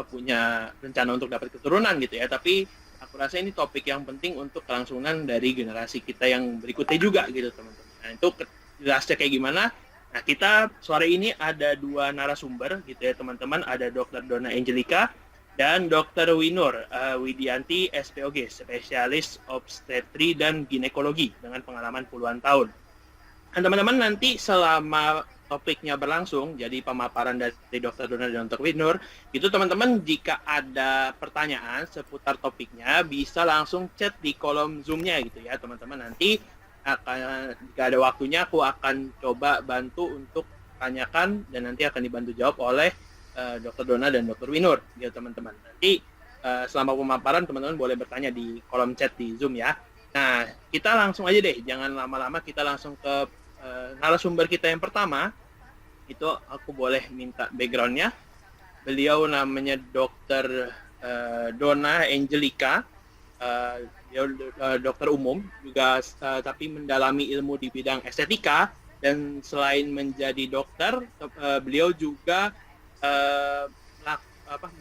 punya rencana untuk dapat keturunan gitu ya, tapi aku rasa ini topik yang penting untuk kelangsungan dari generasi kita yang berikutnya juga gitu teman-teman. Nah itu jelasnya kayak gimana. Nah kita sore ini ada 2 narasumber gitu ya teman-teman, ada Dr. Donna Angelica dan Dr. Winur Widianti SPOG, spesialis obstetri dan ginekologi dengan pengalaman puluhan tahun. Dan teman-teman nanti selama topiknya berlangsung, jadi pemaparan dari Dr. Donna dan Dr. Winur, itu teman-teman jika ada pertanyaan seputar topiknya bisa langsung chat di kolom Zoom-nya gitu ya teman-teman. Nanti jika ada waktunya aku akan coba bantu untuk tanyakan dan nanti akan dibantu jawab oleh Dr. Donna dan Dr. Winur gitu teman-teman. Nanti selama pemaparan teman-teman boleh bertanya di kolom chat di Zoom ya. Nah, kita langsung aja deh, jangan lama-lama, kita langsung ke narasumber kita yang pertama. Itu aku boleh minta background-nya. Beliau namanya Dr. Donna Angelica. Dia dokter umum juga, tapi mendalami ilmu di bidang estetika, dan selain menjadi dokter, beliau juga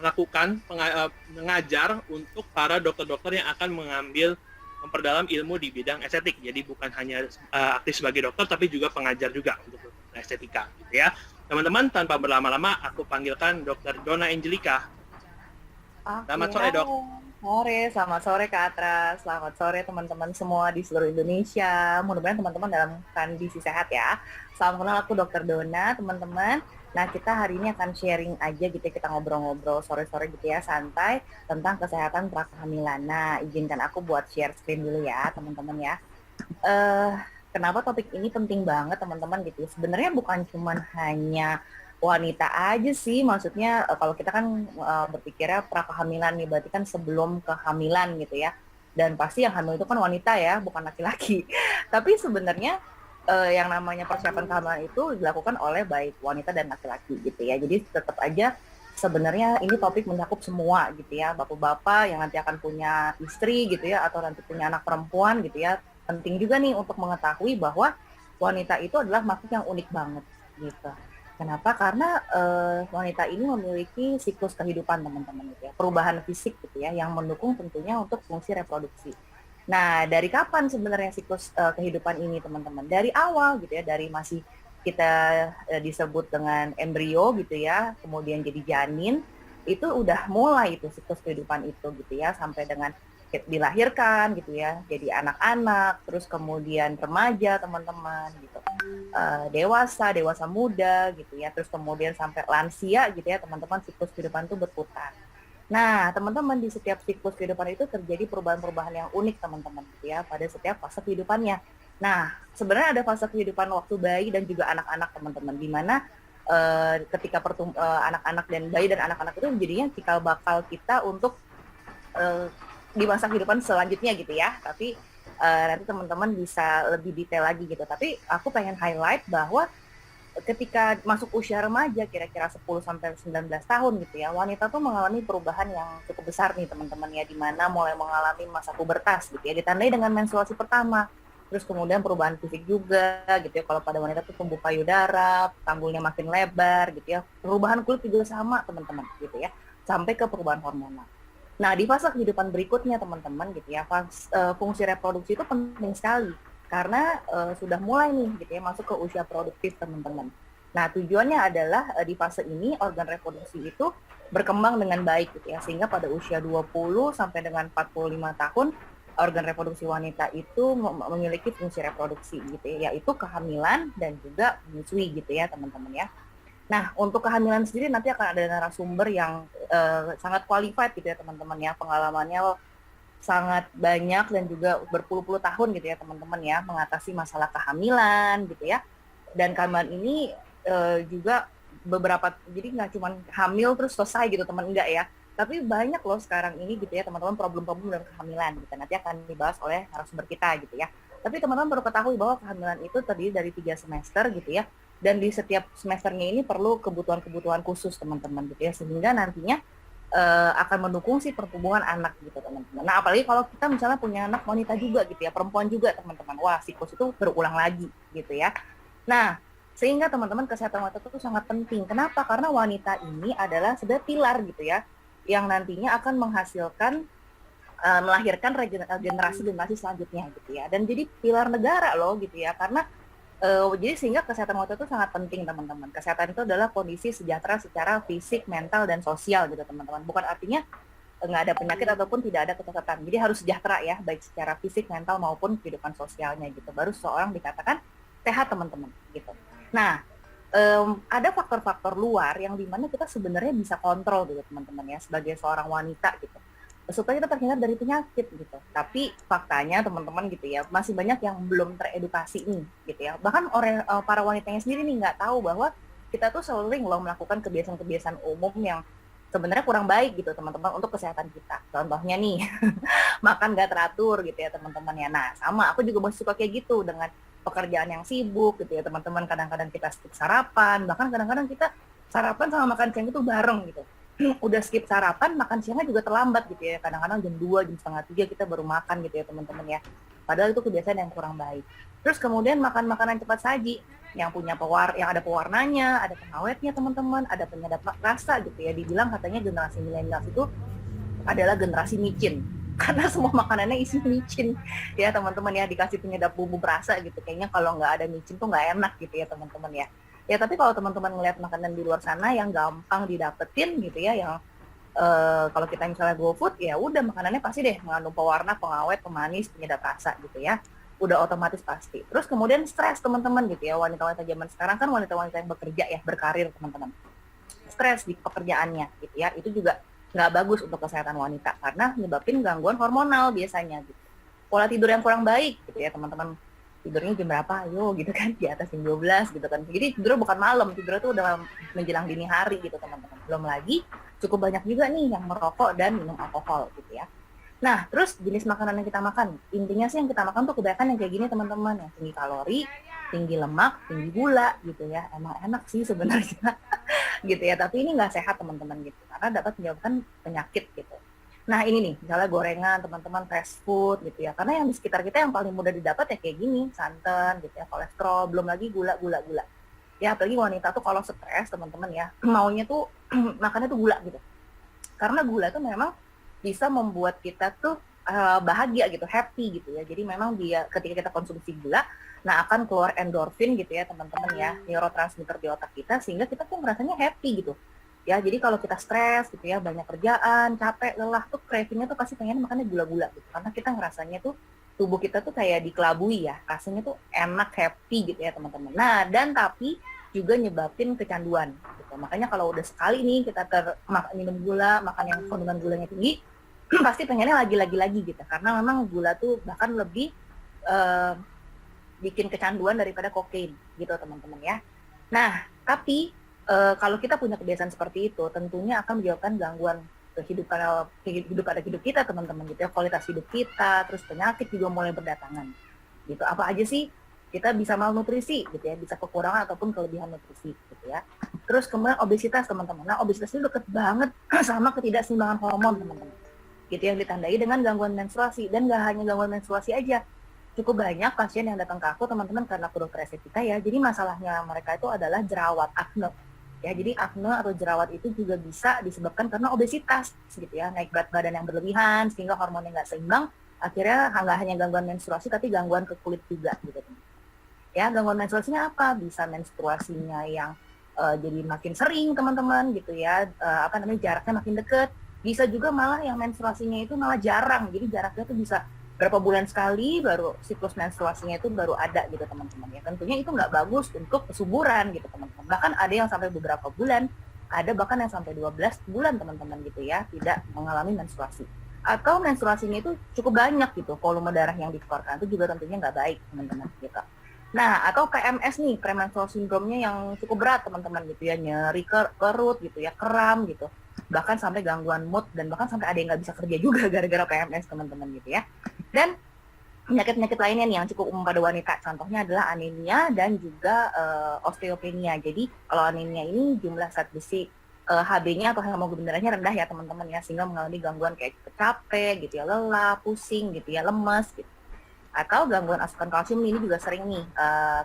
melakukan mengajar untuk para dokter-dokter yang akan memperdalam ilmu di bidang estetik. Jadi bukan hanya aktif sebagai dokter, tapi juga pengajar juga untuk estetika gitu ya. Teman-teman, tanpa berlama-lama aku panggilkan Dr. Donna Angelica. Selamat sore, Dok. Selamat sore Kak Atra, selamat sore teman-teman semua di seluruh Indonesia. Mudah-mudahan teman-teman dalam kondisi sehat ya. Salam kenal, aku Dr. Donna, teman-teman. Nah, kita hari ini akan sharing aja gitu ya, kita ngobrol-ngobrol sore-sore gitu ya, santai tentang kesehatan prakehamilan. Nah, izinkan aku buat share screen dulu ya, teman-teman ya. Kenapa topik ini penting banget teman-teman gitu ya. Sebenarnya bukan cuma hanya wanita aja sih, maksudnya kalau kita kan berpikirnya prakehamilan nih, berarti kan sebelum kehamilan gitu ya. Dan pasti yang hamil itu kan wanita ya, bukan laki-laki. Tapi sebenarnya yang namanya persiapan kehamilan itu dilakukan oleh baik wanita dan laki-laki gitu ya. Jadi tetap aja sebenarnya ini topik mencakup semua gitu ya. Bapak-bapak yang nanti akan punya istri gitu ya, atau nanti punya anak perempuan gitu ya. Penting juga nih untuk mengetahui bahwa wanita itu adalah makhluk yang unik banget gitu. Kenapa? Karena wanita ini memiliki siklus kehidupan teman-teman gitu ya, perubahan fisik gitu ya, yang mendukung tentunya untuk fungsi reproduksi. Nah, dari kapan sebenarnya siklus kehidupan ini teman-teman? Dari awal gitu ya, dari masih kita disebut dengan embrio gitu ya, kemudian jadi janin, itu udah mulai itu siklus kehidupan itu gitu ya, sampai dengan dilahirkan gitu ya, jadi anak-anak, terus kemudian remaja teman-teman gitu, dewasa muda gitu ya, terus kemudian sampai lansia gitu ya teman-teman, siklus kehidupan itu berputar. Nah teman-teman, di setiap siklus kehidupan itu terjadi perubahan-perubahan yang unik teman-teman gitu ya, pada setiap fase kehidupannya. Nah sebenarnya ada fase kehidupan waktu bayi dan juga anak-anak teman-teman, di mana ketika anak-anak dan bayi dan anak-anak itu jadinya cikal bakal kita untuk di masa kehidupan selanjutnya gitu ya. Tapi nanti teman-teman bisa lebih detail lagi gitu. Tapi aku pengen highlight bahwa ketika masuk usia remaja, kira-kira 10-19 tahun gitu ya, wanita tuh mengalami perubahan yang cukup besar nih teman-teman ya, di mana mulai mengalami masa pubertas gitu ya, ditandai dengan menstruasi pertama. Terus kemudian perubahan fisik juga gitu ya, kalau pada wanita tuh tumbuh payudara, panggulnya makin lebar gitu ya. Perubahan kulit juga sama teman-teman gitu ya, sampai ke perubahan hormonal. Nah, di fase kehidupan berikutnya teman-teman gitu ya, fungsi reproduksi itu penting sekali karena sudah mulai nih gitu ya, masuk ke usia produktif teman-teman. Nah, tujuannya adalah di fase ini organ reproduksi itu berkembang dengan baik gitu ya, sehingga pada usia 20 sampai dengan 45 tahun organ reproduksi wanita itu memiliki fungsi reproduksi gitu ya, yaitu kehamilan dan juga menyusui gitu ya teman-teman ya. Nah, untuk kehamilan sendiri nanti akan ada narasumber yang sangat qualified gitu ya teman-teman ya, pengalamannya sangat banyak dan juga berpuluh-puluh tahun gitu ya teman-teman ya, mengatasi masalah kehamilan gitu ya. Dan kehamilan ini juga beberapa, jadi nggak cuma hamil terus selesai gitu teman, enggak ya. Tapi banyak loh sekarang ini gitu ya teman-teman, problem-problem dalam kehamilan gitu. Nanti akan dibahas oleh narasumber kita gitu ya. Tapi teman-teman perlu ketahui bahwa kehamilan itu terdiri dari 3 semester gitu ya. Dan di setiap semesternya ini perlu kebutuhan-kebutuhan khusus teman-teman gitu ya, sehingga nantinya akan mendukung si pertumbuhan anak gitu teman-teman. Nah apalagi kalau kita misalnya punya anak wanita juga gitu ya, perempuan juga teman-teman, wah siklus itu berulang lagi gitu ya. Nah sehingga teman-teman, kesehatan wanita itu sangat penting. Kenapa? Karena wanita ini adalah sebenarnya pilar gitu ya, yang nantinya akan menghasilkan melahirkan generasi-generasi selanjutnya gitu ya. Dan jadi pilar negara loh gitu ya, karena jadi sehingga kesehatan wanita itu sangat penting teman-teman. Kesehatan itu adalah kondisi sejahtera secara fisik, mental, dan sosial gitu teman-teman. Bukan artinya nggak ada penyakit ataupun tidak ada kesehatan. Jadi harus sejahtera ya, baik secara fisik, mental, maupun kehidupan sosialnya gitu. Baru seseorang dikatakan sehat teman-teman gitu. Nah, ada faktor-faktor luar yang dimana kita sebenarnya bisa kontrol gitu teman-teman ya, sebagai seorang wanita gitu, supaya kita terhindar dari penyakit gitu. Tapi faktanya teman-teman gitu ya, masih banyak yang belum teredukasi nih gitu ya. Bahkan para wanitanya sendiri nih nggak tahu bahwa kita tuh sering loh melakukan kebiasaan-kebiasaan umum yang sebenarnya kurang baik gitu teman-teman untuk kesehatan kita. Contohnya nih, makan nggak teratur gitu ya teman-teman ya. Nah sama, aku juga masih suka kayak gitu dengan pekerjaan yang sibuk gitu ya teman-teman. Kadang-kadang kita skip sarapan, bahkan kadang-kadang kita sarapan sama makan siang itu bareng gitu. Udah skip sarapan, makan siangnya juga terlambat gitu ya. Kadang-kadang jam 2, jam setengah 3 kita baru makan gitu ya teman-teman ya. Padahal itu kebiasaan yang kurang baik. Terus kemudian makan makanan cepat saji yang yang ada pewarnanya, ada pengawetnya teman-teman, ada penyedap rasa gitu ya. Dibilang katanya generasi milenial itu adalah generasi micin. Karena semua makanannya isi micin ya teman-teman ya, dikasih penyedap bumbu berasa gitu. Kayaknya kalau nggak ada micin tuh nggak enak gitu ya teman-teman ya. Ya tapi kalau teman-teman ngelihat makanan di luar sana yang gampang didapetin gitu ya, yang kalau kita misalnya GoFood ya udah makanannya pasti deh mengandung pewarna, pengawet, pemanis, penyedap rasa gitu ya. Udah otomatis pasti. Terus kemudian stres teman-teman gitu ya, wanita-wanita zaman sekarang kan wanita-wanita yang bekerja ya, berkarir teman-teman. Stres di pekerjaannya gitu ya, itu juga nggak bagus untuk kesehatan wanita karena menyebabkan gangguan hormonal biasanya gitu. Pola tidur yang kurang baik gitu ya teman-teman, tidurnya jam berapa ayo gitu kan, di atas jam 12 gitu kan. Jadi tidurnya bukan malam, tidurnya tuh udah menjelang dini hari gitu teman-teman. Belum lagi cukup banyak juga nih yang merokok dan minum alkohol gitu ya. Nah terus jenis makanan yang kita makan, intinya sih yang kita makan tuh kebanyakan yang kayak gini teman-teman, yang tinggi kalori, tinggi lemak, tinggi gula gitu ya. Emang enak sih sebenarnya gitu ya, tapi ini nggak sehat teman-teman gitu, karena dapat menyebabkan penyakit gitu. Nah ini nih, misalnya gorengan, teman-teman, fast food gitu ya. Karena yang di sekitar kita yang paling mudah didapat ya kayak gini, santan gitu ya, kolesterol, belum lagi gula. Ya apalagi wanita tuh kalau stres teman-teman ya, maunya tuh makannya tuh gula gitu. Karena gula tuh memang bisa membuat kita tuh bahagia gitu, happy gitu ya. Jadi memang dia ketika kita konsumsi gula, nah akan keluar endorfin gitu ya teman-teman ya, neurotransmitter di otak kita, sehingga kita tuh merasanya happy gitu. Ya, jadi kalau kita stres gitu ya, banyak kerjaan, capek, lelah tuh craving-nya tuh pasti pengen makannya gula-gula gitu. Karena kita ngerasanya tuh tubuh kita tuh kayak dikelabui ya, rasanya tuh enak, happy gitu ya teman-teman. Nah, dan tapi juga nyebabin kecanduan gitu. Makanya kalau udah sekali nih kita minum gula, makan yang kandungan gulanya tinggi, pasti pengennya lagi gitu. Karena memang gula tuh bahkan lebih bikin kecanduan daripada kokain gitu teman-teman ya. Nah, tapi kalau kita punya kebiasaan seperti itu, tentunya akan menyebabkan gangguan hidup kita teman-teman gitu ya, kualitas hidup kita, terus penyakit juga mulai berdatangan gitu. Apa aja sih? Kita bisa malnutrisi gitu ya, bisa kekurangan ataupun kelebihan nutrisi gitu ya. Terus kemudian obesitas teman-teman. Nah obesitas itu deket banget sama ketidakseimbangan hormon teman-teman gitu, yang ditandai dengan gangguan menstruasi. Dan gak hanya gangguan menstruasi aja, cukup banyak pasien yang datang ke aku teman-teman, karena aku dokter estetika ya, jadi masalahnya mereka itu adalah jerawat, akne. Ya, jadi akne atau jerawat itu juga bisa disebabkan karena obesitas gitu ya, naik berat badan yang berlebihan sehingga hormonnya nggak seimbang, akhirnya nggak hanya gangguan menstruasi tapi gangguan ke kulit juga gitu. Ya, gangguan menstruasinya apa? Bisa menstruasinya yang jadi makin sering teman-teman gitu ya, jaraknya makin deket. Bisa juga malah yang menstruasinya itu malah jarang, jadi jaraknya tuh bisa berapa bulan sekali baru siklus menstruasinya itu baru ada gitu teman-teman ya. Tentunya itu nggak bagus untuk kesuburan gitu teman-teman. Bahkan ada yang sampai beberapa bulan, ada bahkan yang sampai 12 bulan teman-teman gitu ya, tidak mengalami menstruasi. Atau menstruasinya itu cukup banyak gitu, volume darah yang dikeluarkan itu juga tentunya nggak baik teman-teman gitu. Nah, atau PMS nih, premenstrual syndrome-nya yang cukup berat teman-teman gitu ya, nyeri perut gitu ya, kram gitu. Bahkan sampai gangguan mood, dan bahkan sampai ada yang nggak bisa kerja juga gara-gara PMS teman-teman gitu ya. Dan penyakit-penyakit lainnya nih yang cukup umum pada wanita, contohnya adalah anemia dan juga osteopenia. Jadi kalau anemia ini jumlah zat besi Hb-nya atau hemoglobin darahnya rendah ya teman-teman ya, sehingga mengalami gangguan kayak capek gitu ya, lelah, pusing gitu ya, lemes gitu. Atau gangguan asupan kalsium ini juga sering nih,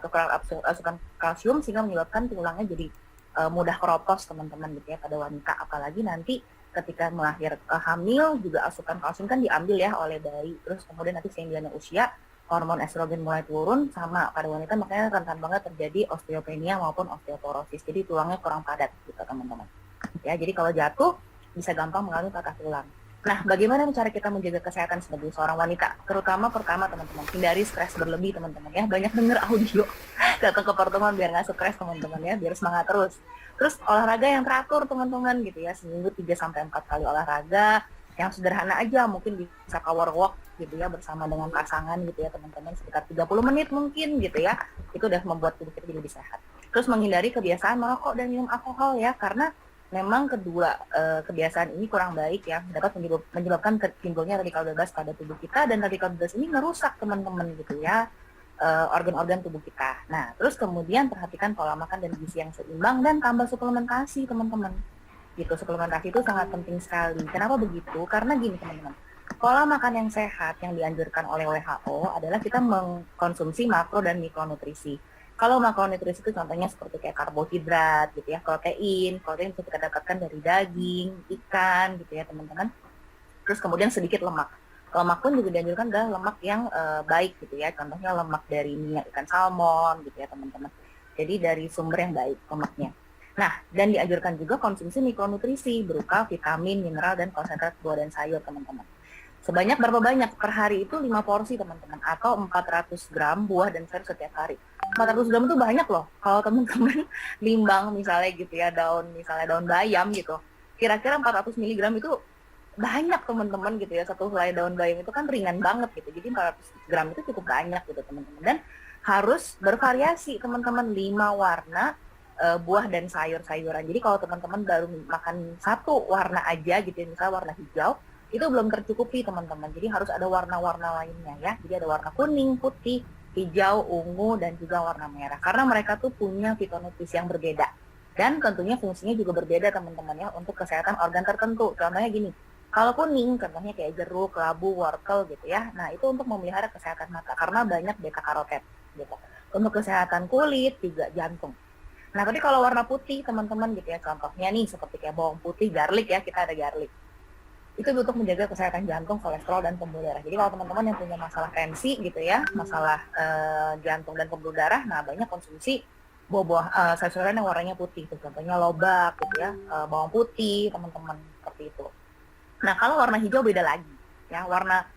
kekurangan asupan kalsium sehingga menyebabkan tulangnya jadi mudah keropos teman-teman gitu ya pada wanita, apalagi nanti ketika hamil juga asupan kalsium kan diambil ya oleh bayi. Terus kemudian nanti seiring dengan usia hormon estrogen mulai turun, sama pada wanita makanya rentan banget terjadi osteopenia maupun osteoporosis. Jadi tulangnya kurang padat gitu teman-teman. Ya, jadi kalau jatuh bisa gampang mengalami patah tulang. Nah, bagaimana cara kita menjaga kesehatan sebagai seorang wanita? Terutama pertama teman-teman, hindari stres berlebih teman-teman ya. Banyak denger audio datang ke pertemuan biar nggak stres teman-teman ya, biar semangat terus. Terus olahraga yang teratur teman-teman gitu ya, seminggu 3-4 kali olahraga yang sederhana aja, mungkin bisa power walk gitu ya bersama dengan pasangan gitu ya teman-teman, sekitar 30 menit mungkin gitu ya. Itu udah membuat tubuh kita jadi lebih sehat. Terus menghindari kebiasaan merokok dan minum alkohol ya, karena memang kedua kebiasaan ini kurang baik ya, dapat menyebabkan timbulnya radikal bebas pada tubuh kita, dan radikal bebas ini merusak teman-teman gitu ya organ-organ tubuh kita. Nah, terus kemudian perhatikan pola makan dan gizi yang seimbang dan tambah suplementasi teman-teman. Gitu, suplementasi itu sangat penting sekali. Kenapa begitu? Karena gini teman-teman, pola makan yang sehat yang dianjurkan oleh WHO adalah kita mengkonsumsi makro dan mikronutrisi. Kalau makronutrisi itu contohnya seperti kayak karbohidrat gitu ya, protein bisa kita dapatkan dari daging, ikan gitu ya teman-teman. Terus kemudian sedikit lemak. Lemak pun juga dianjurkan adalah lemak yang baik gitu ya, contohnya lemak dari minyak ikan salmon gitu ya teman-teman. Jadi dari sumber yang baik lemaknya. Nah, dan dianjurkan juga konsumsi mikronutrisi berupa vitamin, mineral, dan konsentrat buah dan sayur teman-teman. Sebanyak berapa banyak? Per hari itu 5 porsi teman-teman, atau 400 gram buah dan sayur setiap hari. 400 gram itu banyak loh. Kalau teman-teman limbang misalnya gitu ya, misalnya daun bayam gitu, kira-kira 400 miligram itu banyak teman-teman gitu ya. Satu helai daun bayam itu kan ringan banget gitu, jadi 400 gram itu cukup banyak gitu teman-teman. Dan harus bervariasi teman-teman, 5 warna buah dan sayur-sayuran. Jadi kalau teman-teman baru makan satu warna aja gitu ya, misalnya warna hijau, itu belum tercukupi teman-teman. Jadi harus ada warna-warna lainnya ya. Jadi ada warna kuning, putih, hijau, ungu, dan juga warna merah. Karena mereka tuh punya fitonutrisi yang berbeda. Dan tentunya fungsinya juga berbeda teman-teman ya untuk kesehatan organ tertentu. Contohnya gini, kalau kuning contohnya kayak jeruk, labu, wortel gitu ya. Nah itu untuk memelihara kesehatan mata karena banyak beta karoten gitu. Untuk kesehatan kulit juga jantung. Nah tapi kalau warna putih teman-teman gitu ya, contohnya nih seperti kayak bawang putih, garlic ya, kita ada garlic. Itu untuk menjaga kesehatan jantung, kolesterol, dan pembuluh darah. Jadi kalau teman-teman yang punya masalah tensi gitu ya, masalah jantung dan pembuluh darah, nah banyak konsumsi buah-buah sayur-sayuran yang warnanya putih. Itu contohnya lobak gitu ya, bawang putih teman-teman, seperti itu. Nah kalau warna hijau beda lagi ya, warna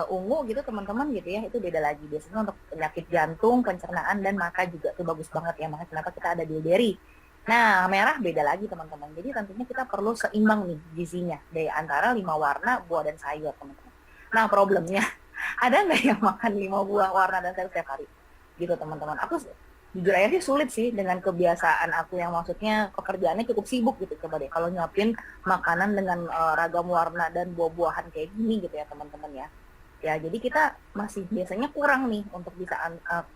ungu gitu teman-teman gitu ya, itu beda lagi. Biasanya untuk penyakit jantung, pencernaan, dan mata juga tuh bagus banget ya, makanya kenapa kita ada bilberry. Nah, merah beda lagi teman-teman. Jadi tentunya kita perlu seimbang nih gizinya dari antara 5 warna buah dan sayur teman-teman. Nah, problemnya ada nggak yang makan 5 buah warna dan sayur setiap hari? Gitu teman-teman. Aku jujur aja sih sulit sih dengan kebiasaan aku yang maksudnya pekerjaannya cukup sibuk gitu. Coba deh kalau nyapin makanan dengan ragam warna dan buah-buahan kayak gini gitu ya teman-teman ya. Ya, jadi kita masih biasanya kurang nih untuk bisa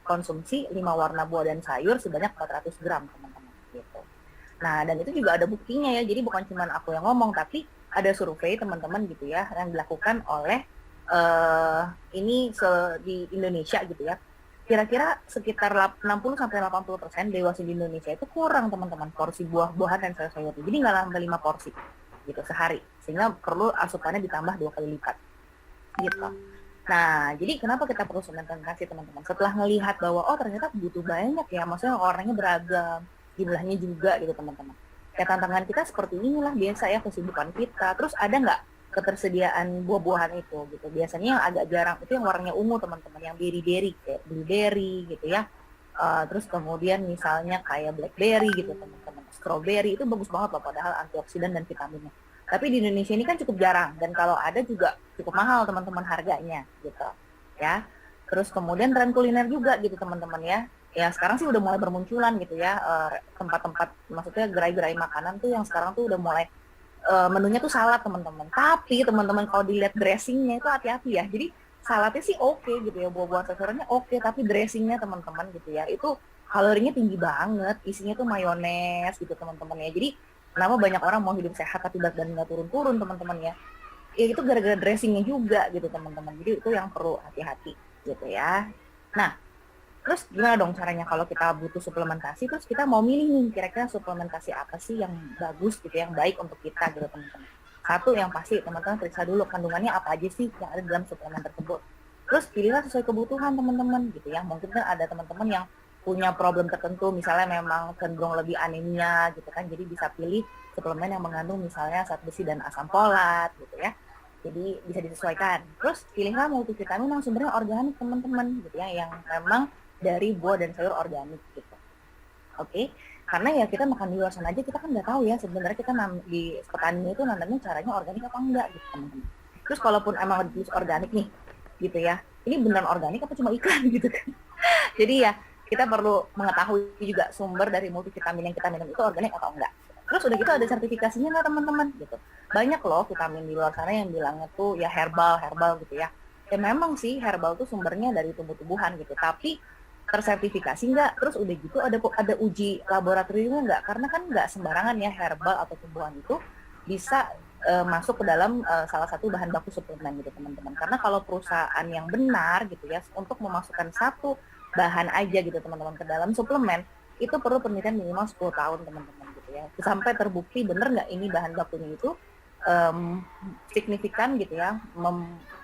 konsumsi 5 warna buah dan sayur sebanyak 400 gram teman-teman. Gitu. Nah, dan itu juga ada buktinya ya. Jadi bukan cuma aku yang ngomong, tapi ada survei teman-teman gitu ya yang dilakukan oleh di Indonesia gitu ya. Kira-kira sekitar 60-80% dewasa di Indonesia itu kurang teman-teman porsi buah-buahan dan sayur-sayur. Jadi nggak sampai 5 porsi gitu sehari. Sehingga perlu asupannya ditambah 2 kali lipat. Gitu. Nah, jadi kenapa kita perlu suplementasi teman-teman? Setelah ngelihat bahwa ternyata butuh banyak ya, maksudnya orangnya beragam, jumlahnya juga gitu teman-teman. Ya tantangan kita seperti inilah biasa ya, kesibukan kita. Terus ada nggak ketersediaan buah-buahan itu gitu? Biasanya yang agak jarang itu yang warnanya ungu teman-teman, yang berry-berry kayak blueberry gitu ya. Terus kemudian misalnya kayak blackberry gitu teman-teman, strawberry itu bagus banget loh padahal antioksidan dan vitaminnya. Tapi di Indonesia ini kan cukup jarang dan kalau ada juga cukup mahal teman-teman harganya gitu ya. Terus kemudian tren kuliner juga gitu teman-teman ya. Ya sekarang sih udah mulai bermunculan gitu ya tempat-tempat, maksudnya gerai-gerai makanan tuh yang sekarang tuh udah mulai menunya tuh salad teman-teman. Tapi teman-teman kalau dilihat dressingnya itu hati-hati ya. Jadi saladnya sih oke gitu ya, buah-buahan sayurannya oke, tapi dressingnya teman-teman gitu ya itu kalorinya tinggi banget, isinya tuh mayones gitu teman-teman ya. Jadi kenapa banyak orang mau hidup sehat tapi berat badan nggak turun-turun teman-teman ya? Ya itu gara-gara dressingnya juga gitu teman-teman. Jadi itu yang perlu hati-hati gitu ya. Nah, terus gimana dong caranya kalau kita butuh suplementasi? Terus kita mau milih nih kira-kira suplementasi apa sih yang bagus gitu, yang baik untuk kita gitu teman-teman. Satu yang pasti teman-teman periksa dulu kandungannya apa aja sih yang ada dalam suplemen tersebut. Terus pilihlah sesuai kebutuhan teman-teman gitu ya. Mungkin kan ada teman-teman yang punya problem tertentu, misalnya memang cenderung lebih anemia gitu kan, jadi bisa pilih suplemen yang mengandung misalnya zat besi dan asam folat gitu ya. Jadi bisa disesuaikan. Terus pilihlah multivitamin yang sumbernya organik teman-teman gitu ya, yang memang dari buah dan sayur organik gitu. Oke, karena ya kita makan di luar sana aja kita kan nggak tahu ya sebenarnya kita di petani itu nanamnya caranya organik apa enggak gitu teman-teman. Terus kalaupun emang ditulis organik nih gitu ya, ini beneran organik apa cuma iklan gitu kan. Jadi ya kita perlu mengetahui juga sumber dari multivitamin yang kita minum itu organik atau enggak. Terus udah gitu ada sertifikasinya nggak teman-teman gitu. Banyak loh vitamin di luar sana yang bilangnya tuh ya herbal gitu ya. Ya memang sih herbal tuh sumbernya dari tumbuh-tumbuhan gitu, tapi tersertifikasi nggak, terus udah gitu ada uji laboratoriumnya nggak, karena kan nggak sembarangan ya herbal atau tumbuhan itu bisa masuk ke dalam salah satu bahan baku suplemen gitu teman-teman. Karena kalau perusahaan yang benar gitu ya untuk memasukkan satu bahan aja gitu teman-teman ke dalam suplemen itu perlu penelitian minimal 10 tahun teman-teman gitu ya, sampai terbukti bener nggak ini bahan bakunya itu signifikan gitu ya,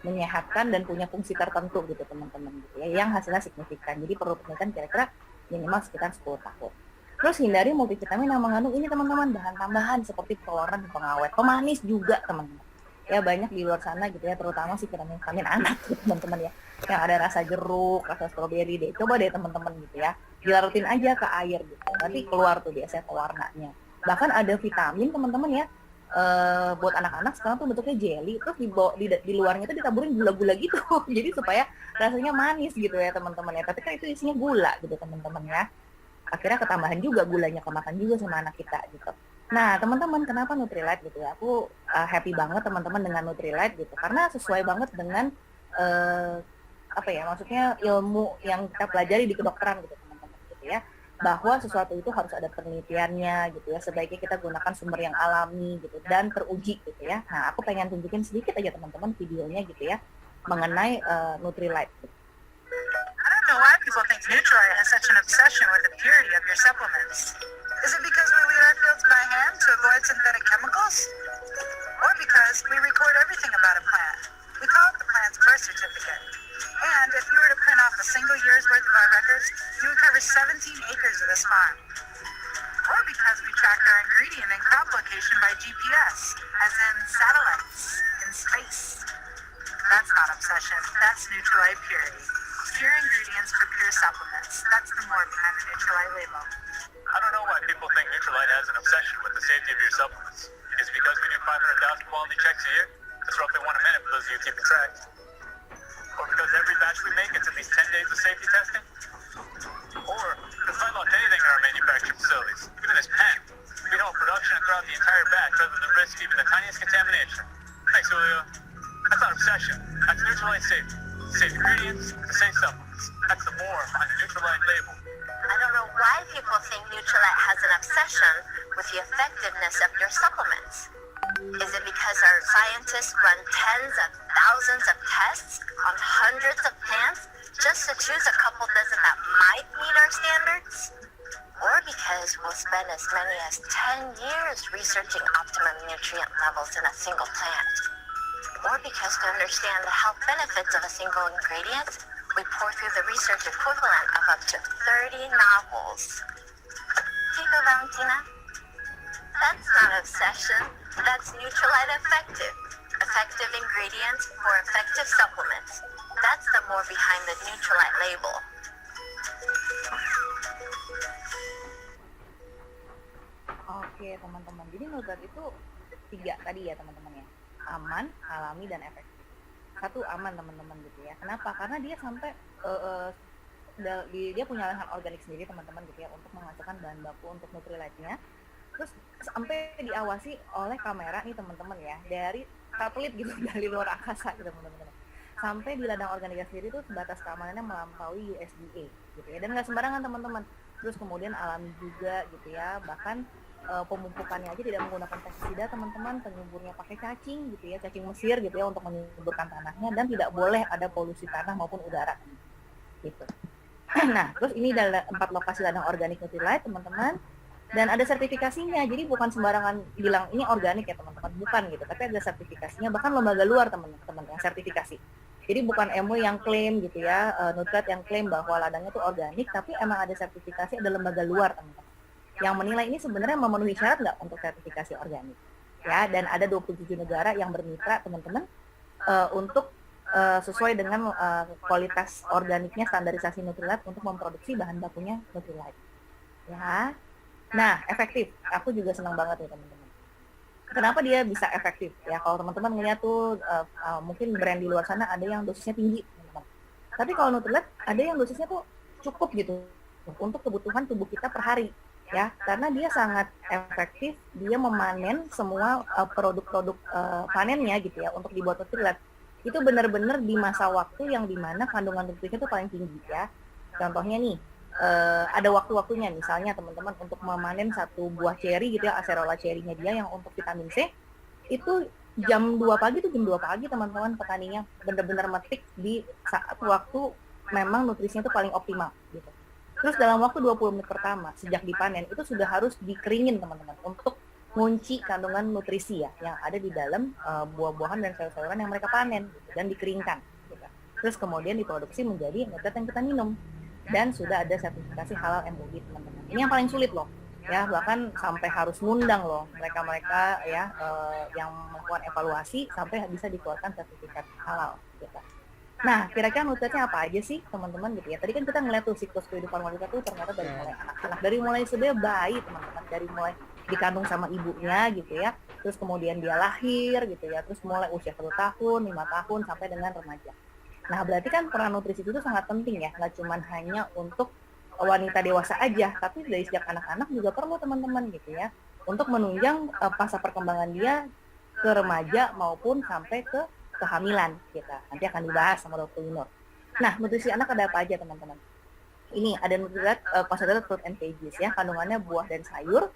menyehatkan dan punya fungsi tertentu gitu teman-teman gitu ya, yang hasilnya signifikan. Jadi perlu penelitian kira-kira minimal sekitar 10 tahun. Terus hindari multivitamin yang mengandung ini teman-teman, bahan tambahan seperti pewarna dan pengawet, pemanis juga teman-teman. Ya banyak di luar sana gitu ya, terutama sih vitamin anak tuh teman-teman ya, yang ada rasa jeruk, rasa stroberi deh. Coba deh teman-teman gitu ya, dilarutin aja ke air gitu, nanti keluar tuh biasanya pewarnanya. Bahkan ada vitamin teman-teman ya, buat anak-anak sekarang tuh bentuknya jelly, terus di luarnya itu ditaburin gula-gula gitu jadi supaya rasanya manis gitu ya teman-teman ya, tapi kan itu isinya gula gitu teman-teman ya, akhirnya ketambahan juga gulanya, kemakan juga sama anak kita gitu. Nah teman-teman, kenapa Nutrilite gitu ya, aku happy banget teman-teman dengan Nutrilite gitu, karena sesuai banget dengan apa ya, maksudnya ilmu yang kita pelajari di kedokteran gitu teman-teman gitu ya, bahwa sesuatu itu harus ada penelitiannya gitu ya, sebaiknya kita gunakan sumber yang alami gitu dan teruji gitu ya. Nah aku pengen tunjukin sedikit aja teman-teman videonya gitu ya mengenai Nutrilite gitu. I don't know why people think Nutrilite has such an obsession with the purity of your supplements. Is it because we weed our fields by hand to avoid synthetic chemicals? Or because we record everything about a plant? We call it the plant's birth certificate. And if you were to print off a single year's worth of our records, you would cover 17 acres of this farm. Or because we track our ingredient and crop location by GPS, as in satellites in space. That's not obsession, that's Nutrilite purity. Pure ingredients for pure supplements. That's the more behind the Nutrilite label. I don't know why people think Nutrilite has an obsession with the safety of your supplements. Is it because we do 500,000 quality checks a year? That's roughly one a minute for those of you keeping track. Or because every batch we make gets at least 10 days of safety testing? Or because it's unlike anything in our manufacturing facilities, even this pen, we hold production throughout the entire batch rather than risk even the tiniest contamination. Thanks, Julio. That's not obsession. That's Nutrilite safety. Safe ingredients, safe supplements. That's the more behind the Nutrilite label. I don't know why people think Nutrilite has an obsession with the effectiveness of your supplements. Is it because our scientists run tens of thousands of tests on hundreds of plants just to choose a couple dozen that might meet our standards? Or because we'll spend as many as 10 years researching optimum nutrient levels in a single plant? Or because to understand the health benefits of a single ingredient, we pour through the research equivalent of up to 30 novels. Chico Valentina? That's not obsession. That's Nutrilite effective. Effective ingredients for effective supplements. That's the more behind the Nutrilite label. Oke teman-teman, jadi Nutrilite itu 3 tadi ya teman-teman ya, aman, alami, dan efektif. 1 aman teman-teman gitu ya, kenapa? Karena dia sampai dia punya lahan organik sendiri teman-teman gitu ya untuk menghasilkan bahan baku untuk Nutrilite-nya. Terus sampai diawasi oleh kamera nih teman-teman ya, dari satelit gitu dari luar angkasa gitu teman-teman. Sampai di ladang organiknya sendiri tuh batas keamanannya melampaui USDA gitu ya, dan nggak sembarangan teman-teman. Terus kemudian alami juga gitu ya, bahkan pemupukannya aja tidak menggunakan pestisida teman-teman, penyuburnya pakai cacing gitu ya, cacing Mesir gitu ya untuk menyuburkan tanahnya, dan tidak boleh ada polusi tanah maupun udara gitu. Nah terus ini adalah 4 lokasi ladang organik Nutrilite teman-teman. Dan ada sertifikasinya, jadi bukan sembarangan bilang ini organik ya teman-teman, bukan gitu, tapi ada sertifikasinya, bahkan lembaga luar teman-teman yang sertifikasi. Jadi bukan MUI yang klaim gitu ya, Nutrilite yang klaim bahwa ladangnya itu organik, tapi emang ada sertifikasi, ada lembaga luar teman-teman yang menilai ini sebenarnya memenuhi syarat nggak untuk sertifikasi organik ya. Dan ada 27 negara yang bermitra teman-teman untuk sesuai dengan kualitas organiknya, standarisasi Nutrilite untuk memproduksi bahan bakunya Nutrilite ya. Nah, efektif, aku juga senang banget nih teman-teman. Kenapa dia bisa efektif ya? Kalau teman-teman ngeliat tuh mungkin brand di luar sana ada yang dosisnya tinggi teman-teman, tapi kalau Nutrilite ada yang dosisnya tuh cukup gitu untuk kebutuhan tubuh kita per hari ya, karena dia sangat efektif, dia memanen semua produk-produk panennya gitu ya untuk dibuat Nutrilite. Itu benar-benar di masa waktu yang dimana kandungan nutrisinya itu paling tinggi ya. Contohnya nih, ada waktu-waktunya, misalnya teman-teman untuk memanen satu buah ceri gitu ya, acerola cerinya dia yang untuk vitamin C, itu jam 2 pagi tuh, jam 2 pagi teman-teman petaninya benar-benar metik di saat waktu memang nutrisinya itu paling optimal gitu. Terus dalam waktu 20 menit pertama sejak dipanen itu sudah harus dikeringin teman-teman untuk ngunci kandungan nutrisi ya yang ada di dalam buah-buahan dan sayur-sayuran yang mereka panen gitu, dan dikeringkan gitu. Terus kemudian diproduksi menjadi Nutrilite yang kita minum, dan sudah ada sertifikasi halal MUI teman-teman. Ini yang paling sulit loh ya, bahkan sampai harus ngundang loh mereka-mereka ya yang melakukan evaluasi sampai bisa dikeluarkan sertifikat halal gitu. Nah, kira-kira Nutrilite-nya apa aja sih teman-teman gitu ya. Tadi kan kita ngeliat tuh siklus kehidupan wanita tuh ternyata dari mulai anak-anak, dari mulai sebenarnya bayi teman-teman, dari mulai dikandung sama ibunya gitu ya, terus kemudian dia lahir gitu ya, terus mulai usia 1 tahun, 5 tahun sampai dengan remaja. Nah, berarti kan peran nutrisi itu sangat penting ya, nggak cuma hanya untuk wanita dewasa aja, tapi dari sejak anak-anak juga perlu teman-teman gitu ya, untuk menunjang masa perkembangan dia ke remaja maupun sampai ke kehamilan kita. Nanti akan dibahas sama Dr. Winur. Nah, nutrisi anak ada apa aja teman-teman? Ini ada Nutrilite concentrated fruit and veggies ya, kandungannya buah dan sayur,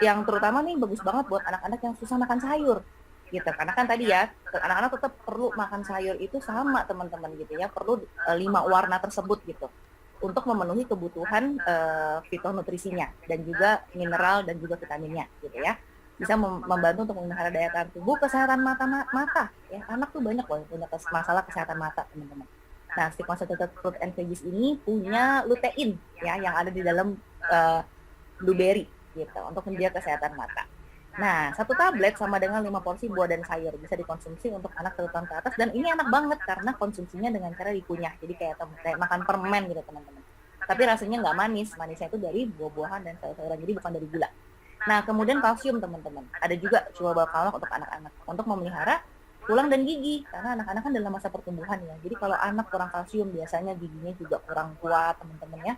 yang terutama nih bagus banget buat anak-anak yang susah makan sayur. Gitu. Karena kan tadi ya, anak-anak tetap perlu makan sayur itu sama teman-teman gitu ya, perlu 5 warna tersebut gitu untuk memenuhi kebutuhan fitonutrisinya dan juga mineral dan juga vitaminnya gitu ya. Bisa membantu untuk memelihara daya tahan tubuh, kesehatan mata ya. Anak tuh banyak loh yang punya masalah kesehatan mata teman-teman. Nah, si concentrated fruit and veggies ini punya lutein ya yang ada di dalam blueberry gitu untuk menjaga kesehatan mata. Nah, 1 tablet sama dengan 5 porsi buah dan sayur bisa dikonsumsi untuk anak 1 tahun ke atas, dan ini enak banget karena konsumsinya dengan cara dikunyah, jadi kayak makan permen gitu teman-teman. Tapi rasanya nggak manis, manisnya itu dari buah-buahan dan sayur-sayuran, jadi bukan dari gula. Nah, kemudian kalsium teman-teman, ada juga chewable calcium untuk anak-anak untuk memelihara tulang dan gigi, karena anak-anak kan dalam masa pertumbuhan ya. Jadi kalau anak kurang kalsium biasanya giginya juga kurang kuat teman-teman ya,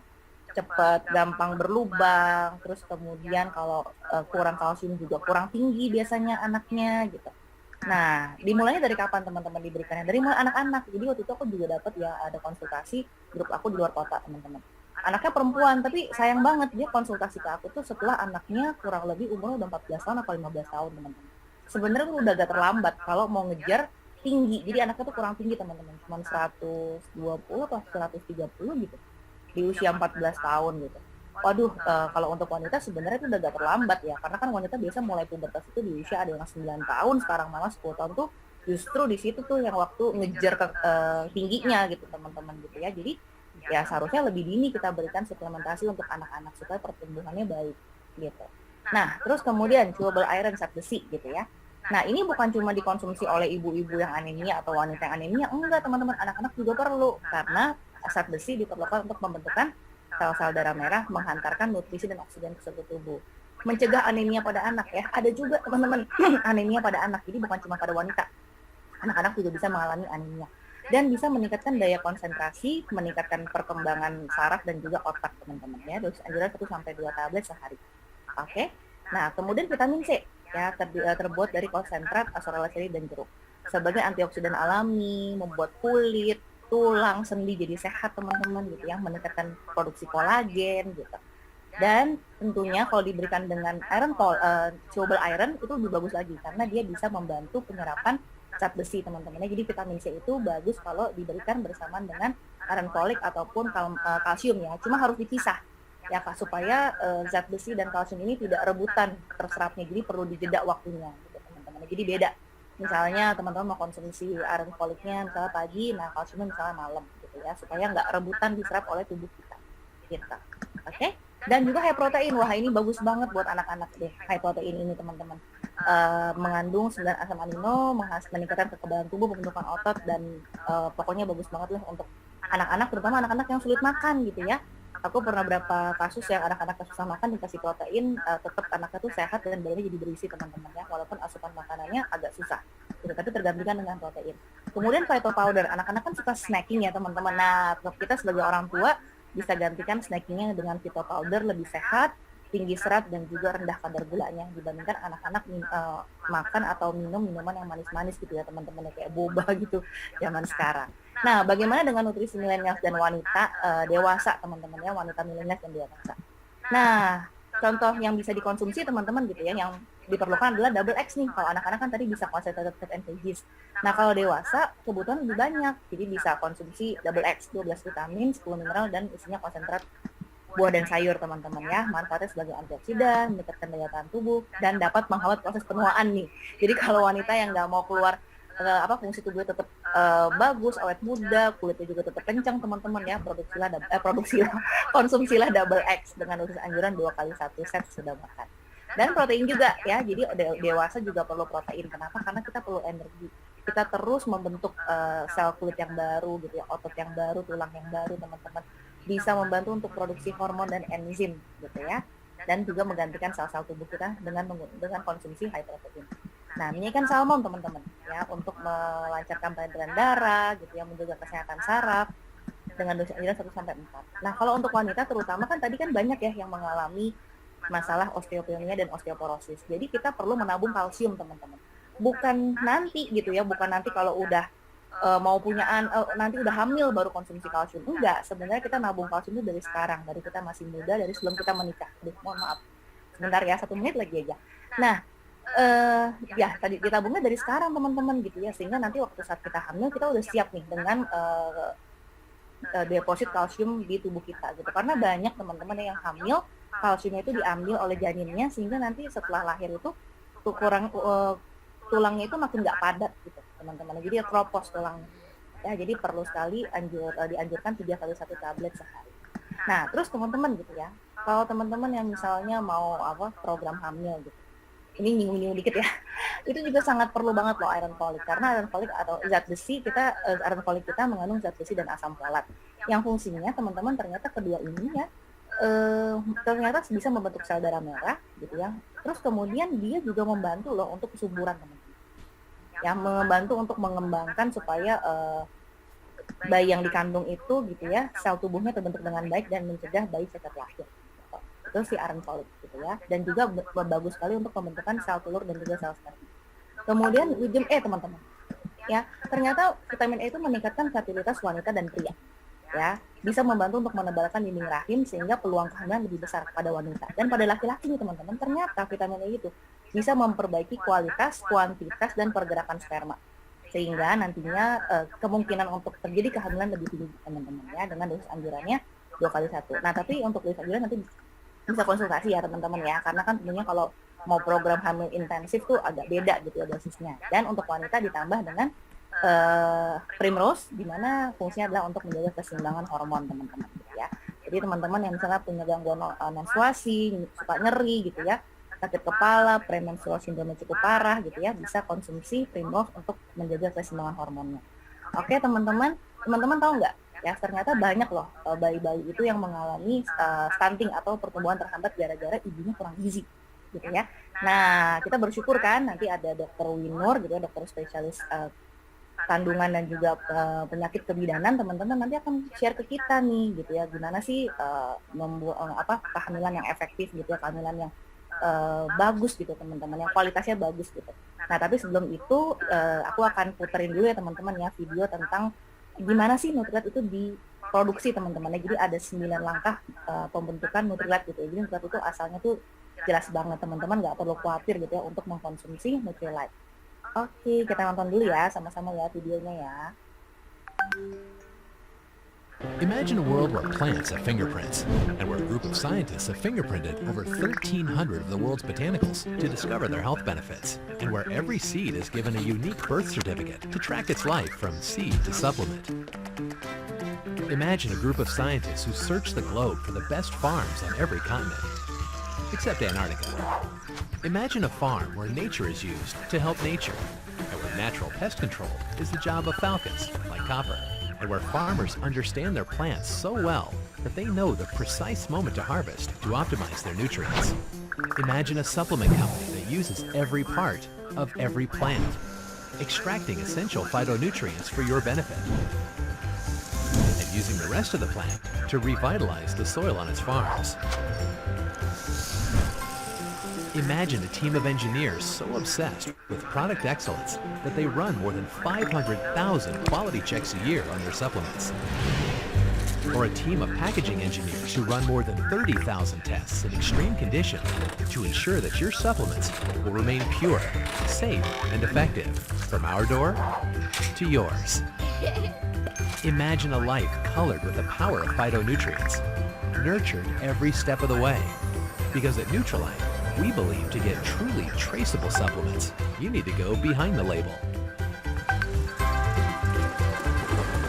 cepat gampang berlubang, terus kemudian kalau kurang kalsium juga kurang tinggi biasanya anaknya gitu. Nah, dimulainya dari kapan teman-teman diberikannya? Dari mulai anak-anak. Jadi waktu itu aku juga dapat ya, ada konsultasi grup aku di luar kota teman-teman. Anaknya perempuan, tapi sayang banget dia konsultasi ke aku tuh setelah anaknya kurang lebih umurnya udah 14 tahun atau 15 tahun teman-teman. Sebenarnya udah agak terlambat kalau mau ngejar tinggi. Jadi anaknya tuh kurang tinggi teman-teman, cuma 120 atau 130 gitu di usia 14 tahun gitu. Waduh, kalau untuk wanita sebenarnya itu udah agak terlambat ya, karena kan wanita biasa mulai pubertas itu di usia ada yang 9 tahun, sekarang malah 10 tahun tuh justru di situ tuh yang waktu ngejar ke tingginya gitu teman-teman gitu ya. Jadi ya seharusnya lebih dini kita berikan suplementasi untuk anak-anak supaya pertumbuhannya baik gitu. Nah, terus kemudian chewable iron zat besi gitu ya. Nah, ini bukan cuma dikonsumsi oleh ibu-ibu yang anemia atau wanita yang anemia, enggak teman-teman, anak-anak juga perlu, karena zat besi diperlukan untuk pembentukan sel-sel darah merah, menghantarkan nutrisi dan oksigen ke seluruh tubuh. Mencegah anemia pada anak ya, ada juga teman-teman anemia pada anak, jadi bukan cuma pada wanita. Anak-anak juga bisa mengalami anemia. Dan bisa meningkatkan daya konsentrasi, meningkatkan perkembangan saraf dan juga otak teman-teman ya. Dosis anjuran 1-2 tablet sehari. Oke. Nah, kemudian vitamin C ya terbuat dari konsentrat acerola cherry dan jeruk. Sebagai antioksidan alami, membuat kulit, tulang, sendi jadi sehat teman-teman gitu ya, meningkatkan produksi kolagen gitu. Dan tentunya kalau diberikan dengan chewable iron itu lebih bagus lagi karena dia bisa membantu penyerapan zat besi teman-teman. Jadi vitamin C itu bagus kalau diberikan bersamaan dengan iron folic ataupun kalsium ya. Cuma harus dipisah ya Kak, supaya zat besi dan kalsium ini tidak rebutan terserapnya, jadi perlu dijeda waktunya gitu teman-teman. Jadi beda, misalnya teman-teman mau konsumsi iron foliknya misalnya pagi, nah kalsiumnya misalnya malam gitu ya, supaya nggak rebutan diserap oleh tubuh kita gitu. Oke. Dan juga high protein, wah ini bagus banget buat anak-anak deh, high protein ini teman-teman. Mengandung 9 asam amino, meningkatkan kekebalan tubuh, pembentukan otot, dan pokoknya bagus banget lah untuk anak-anak, terutama anak-anak yang sulit makan gitu ya. Aku pernah berapa kasus yang anak-anak susah makan dikasih protein, tetap anaknya tuh sehat dan badannya jadi berisi teman-teman ya, walaupun asupan makanannya agak susah gitu, tapi tergantikan dengan protein. Kemudian phyto powder, anak-anak kan suka snacking ya teman-teman. Nah, kita sebagai orang tua bisa gantikan snackingnya dengan phyto powder, lebih sehat, tinggi serat, dan juga rendah kadar gulanya dibandingkan anak-anak makan atau minum minuman yang manis-manis gitu ya teman-teman, kayak boba gitu zaman sekarang. Nah, bagaimana dengan nutrisi milenial dan wanita dewasa teman-teman ya, wanita milenial dan dewasa. Nah, contoh yang bisa dikonsumsi teman-teman gitu ya, yang diperlukan adalah double X nih. Kalau anak-anak kan tadi bisa concentrated fat and veggies. Nah, kalau dewasa kebutuhan lebih banyak, jadi bisa konsumsi double X, 12 vitamin, 10 mineral, dan isinya konsentrat buah dan sayur teman-teman ya. Manfaatnya sebagai antioksidan, meningkatkan daya tahan tubuh, dan dapat menghambat proses penuaan nih. Jadi kalau wanita yang nggak mau keluar fungsi tubuhnya tetap bagus, awet muda, kulitnya juga tetap kencang teman-teman ya, konsumsilah double X dengan dosis anjuran 2 kali 1 set sudah makan. Dan protein juga ya, jadi dewasa juga perlu protein. Kenapa? Karena kita perlu energi. Kita terus membentuk sel kulit yang baru gitu ya, otot yang baru, tulang yang baru teman-teman. Bisa membantu untuk produksi hormon dan enzim gitu ya. Dan juga menggantikan sel-sel tubuh kita dengan konsumsi high protein. Nah, ini kan salmon teman-teman ya, untuk melancarkan peredaran darah gitu ya, menjaga kesehatan saraf dengan dosis anjuran 1-4. Nah, kalau untuk wanita terutama kan tadi kan banyak ya yang mengalami masalah osteopenia dan osteoporosis. Jadi kita perlu menabung kalsium teman-teman. Bukan nanti gitu ya, bukan nanti kalau udah mau nanti udah hamil baru konsumsi kalsium. Enggak, sebenarnya kita nabung kalsium itu dari sekarang, dari kita masih muda, dari sebelum kita menikah. Mohon maaf, sebentar ya, 1 menit lagi aja. Nah, ya tadi ditabungnya dari sekarang teman-teman gitu ya, sehingga nanti waktu saat kita hamil kita udah siap nih dengan deposit kalsium di tubuh kita gitu. Karena banyak teman-teman yang hamil kalsiumnya itu diambil oleh janinnya, sehingga nanti setelah lahir itu tulangnya itu makin nggak padat gitu teman-teman, jadi kropos tulangnya ya. Jadi perlu sekali dianjurkan 3 kali 1 tablet sehari. Nah, terus teman-teman gitu ya, kalau teman-teman yang misalnya mau program hamil gitu, ini nyinggung dikit ya, itu juga sangat perlu banget loh iron folic, karena iron folic atau zat besi iron folic kita mengandung zat besi dan asam folat yang fungsinya teman-teman ternyata kedua ini ya ternyata bisa membentuk sel darah merah gitu ya. Terus kemudian dia juga membantu loh untuk kesuburan teman-teman, yang membantu untuk mengembangkan supaya bayi yang dikandung itu gitu ya, sel tubuhnya terbentuk dengan baik dan mencegah bayi cacat lahir. Itu si iron folic gitu ya, dan juga bagus sekali untuk pembentukan sel telur dan juga sel sperma. Kemudian vitamin E teman-teman ya, ternyata vitamin E itu meningkatkan fertilitas wanita dan pria ya, bisa membantu untuk menebalkan dinding rahim sehingga peluang kehamilan lebih besar pada wanita. Dan pada laki-laki nih teman-teman, ternyata vitamin E itu bisa memperbaiki kualitas, kuantitas, dan pergerakan sperma, sehingga nantinya kemungkinan untuk terjadi kehamilan lebih tinggi teman-teman ya, dengan dosis anjurannya 2 kali 1. Nah, tapi untuk dosis anjuran nanti bisa konsultasi ya teman-teman ya, karena kan tentunya kalau mau program hamil intensif tuh agak beda gitu ya dosisnya. Dan untuk wanita ditambah dengan Primrose, di mana fungsinya adalah untuk menjaga keseimbangan hormon teman-teman gitu ya. Jadi teman-teman yang misalnya punya gangguan menstruasi, suka nyeri gitu ya, sakit kepala, premenstrual syndrome cukup parah gitu ya, bisa konsumsi Primrose untuk menjaga keseimbangan hormonnya. Oke teman-teman tahu nggak ya, ternyata banyak loh bayi-bayi itu yang mengalami stunting atau pertumbuhan terhambat gara-gara ibunya kurang gizi gitu ya. Nah, kita bersyukur kan nanti ada dokter Winur gitu ya, dokter spesialis kandungan dan juga penyakit kebidanan, teman-teman nanti akan share ke kita nih gitu ya, gimana sih membuat kehamilan yang efektif gitu ya, kehamilan yang bagus gitu teman-teman, yang kualitasnya bagus gitu. Nah, tapi sebelum itu aku akan puterin dulu ya teman-teman ya video tentang gimana sih Nutrilite itu diproduksi teman-teman ya. Jadi ada 9 langkah pembentukan Nutrilite gitu ya. Jadi Nutrilite itu asalnya tuh jelas banget teman-teman, nggak perlu khawatir gitu ya untuk mengkonsumsi Nutrilite. Oke, kita nonton dulu ya sama-sama ya videonya ya. Imagine a world where plants have fingerprints, and where a group of scientists have fingerprinted over 1,300 of the world's botanicals to discover their health benefits, and where every seed is given a unique birth certificate to track its life from seed to supplement. Imagine a group of scientists who search the globe for the best farms on every continent, except Antarctica. Imagine a farm where nature is used to help nature, and where natural pest control is the job of falcons, like copper, and where farmers understand their plants so well that they know the precise moment to harvest to optimize their nutrients. Imagine a supplement company that uses every part of every plant, extracting essential phytonutrients for your benefit, and using the rest of the plant to revitalize the soil on its farms. Imagine a team of engineers so obsessed with product excellence that they run more than 500,000 quality checks a year on their supplements. Or a team of packaging engineers who run more than 30,000 tests in extreme conditions to ensure that your supplements will remain pure, safe, and effective from our door to yours. Imagine a life colored with the power of phytonutrients, nurtured every step of the way. Because at Nutrilite, we believe to get truly traceable supplements, you need to go behind the label.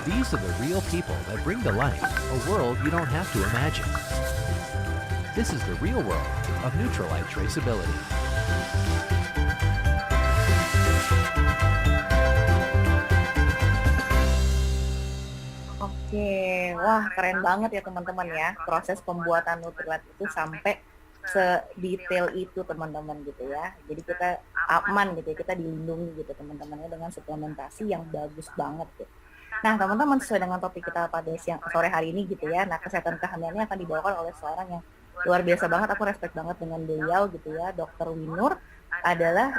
These are the real people that bring to life a world you don't have to imagine. This is the real world of Nutrilite traceability. Oke, wah keren banget ya teman-teman ya, proses pembuatan Nutrilite itu sampai sedetail itu teman-teman gitu ya. Jadi kita aman gitu ya, kita dilindungi gitu teman-temannya dengan suplementasi yang bagus banget gitu. Nah teman-teman, sesuai dengan topik kita pada sore hari ini gitu ya, nah kesehatan kehamilannya akan dibawakan oleh seorang yang luar biasa banget, aku respect banget dengan beliau gitu ya. Dr. Winur adalah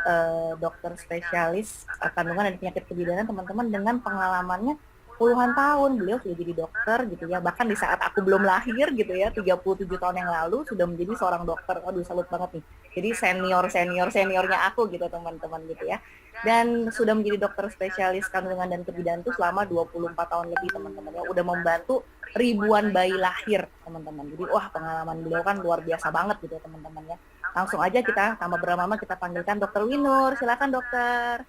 dokter spesialis kandungan dan penyakit kebidanan teman-teman, dengan pengalamannya puluhan tahun. Beliau sudah jadi dokter gitu ya, bahkan di saat aku belum lahir gitu ya, 37 tahun yang lalu sudah menjadi seorang dokter. Aduh, salut banget nih. Jadi seniornya aku gitu teman-teman gitu ya. Dan sudah menjadi dokter spesialis kandungan dan kebidanan itu selama 24 tahun lebih teman-teman ya. Udah membantu ribuan bayi lahir teman-teman. Jadi wah, pengalaman beliau kan luar biasa banget gitu ya teman-teman ya. Langsung aja kita tanpa berlama-lama kita panggilkan Dr. Winur. Silakan dokter.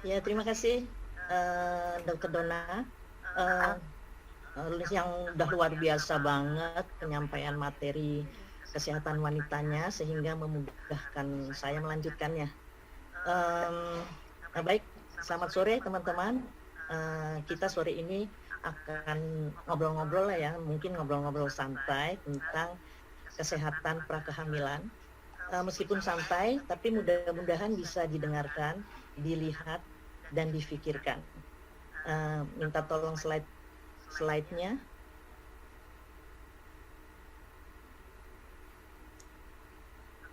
Ya, terima kasih Dr. Donna yang udah luar biasa banget penyampaian materi kesehatan wanitanya sehingga memudahkan saya melanjutkannya. Baik, selamat sore teman-teman. Kita sore ini akan ngobrol-ngobrol ya, mungkin ngobrol-ngobrol santai tentang kesehatan prakehamilan. Meskipun santai, tapi mudah-mudahan bisa didengarkan, dilihat, dan difikirkan. Minta tolong slide-nya.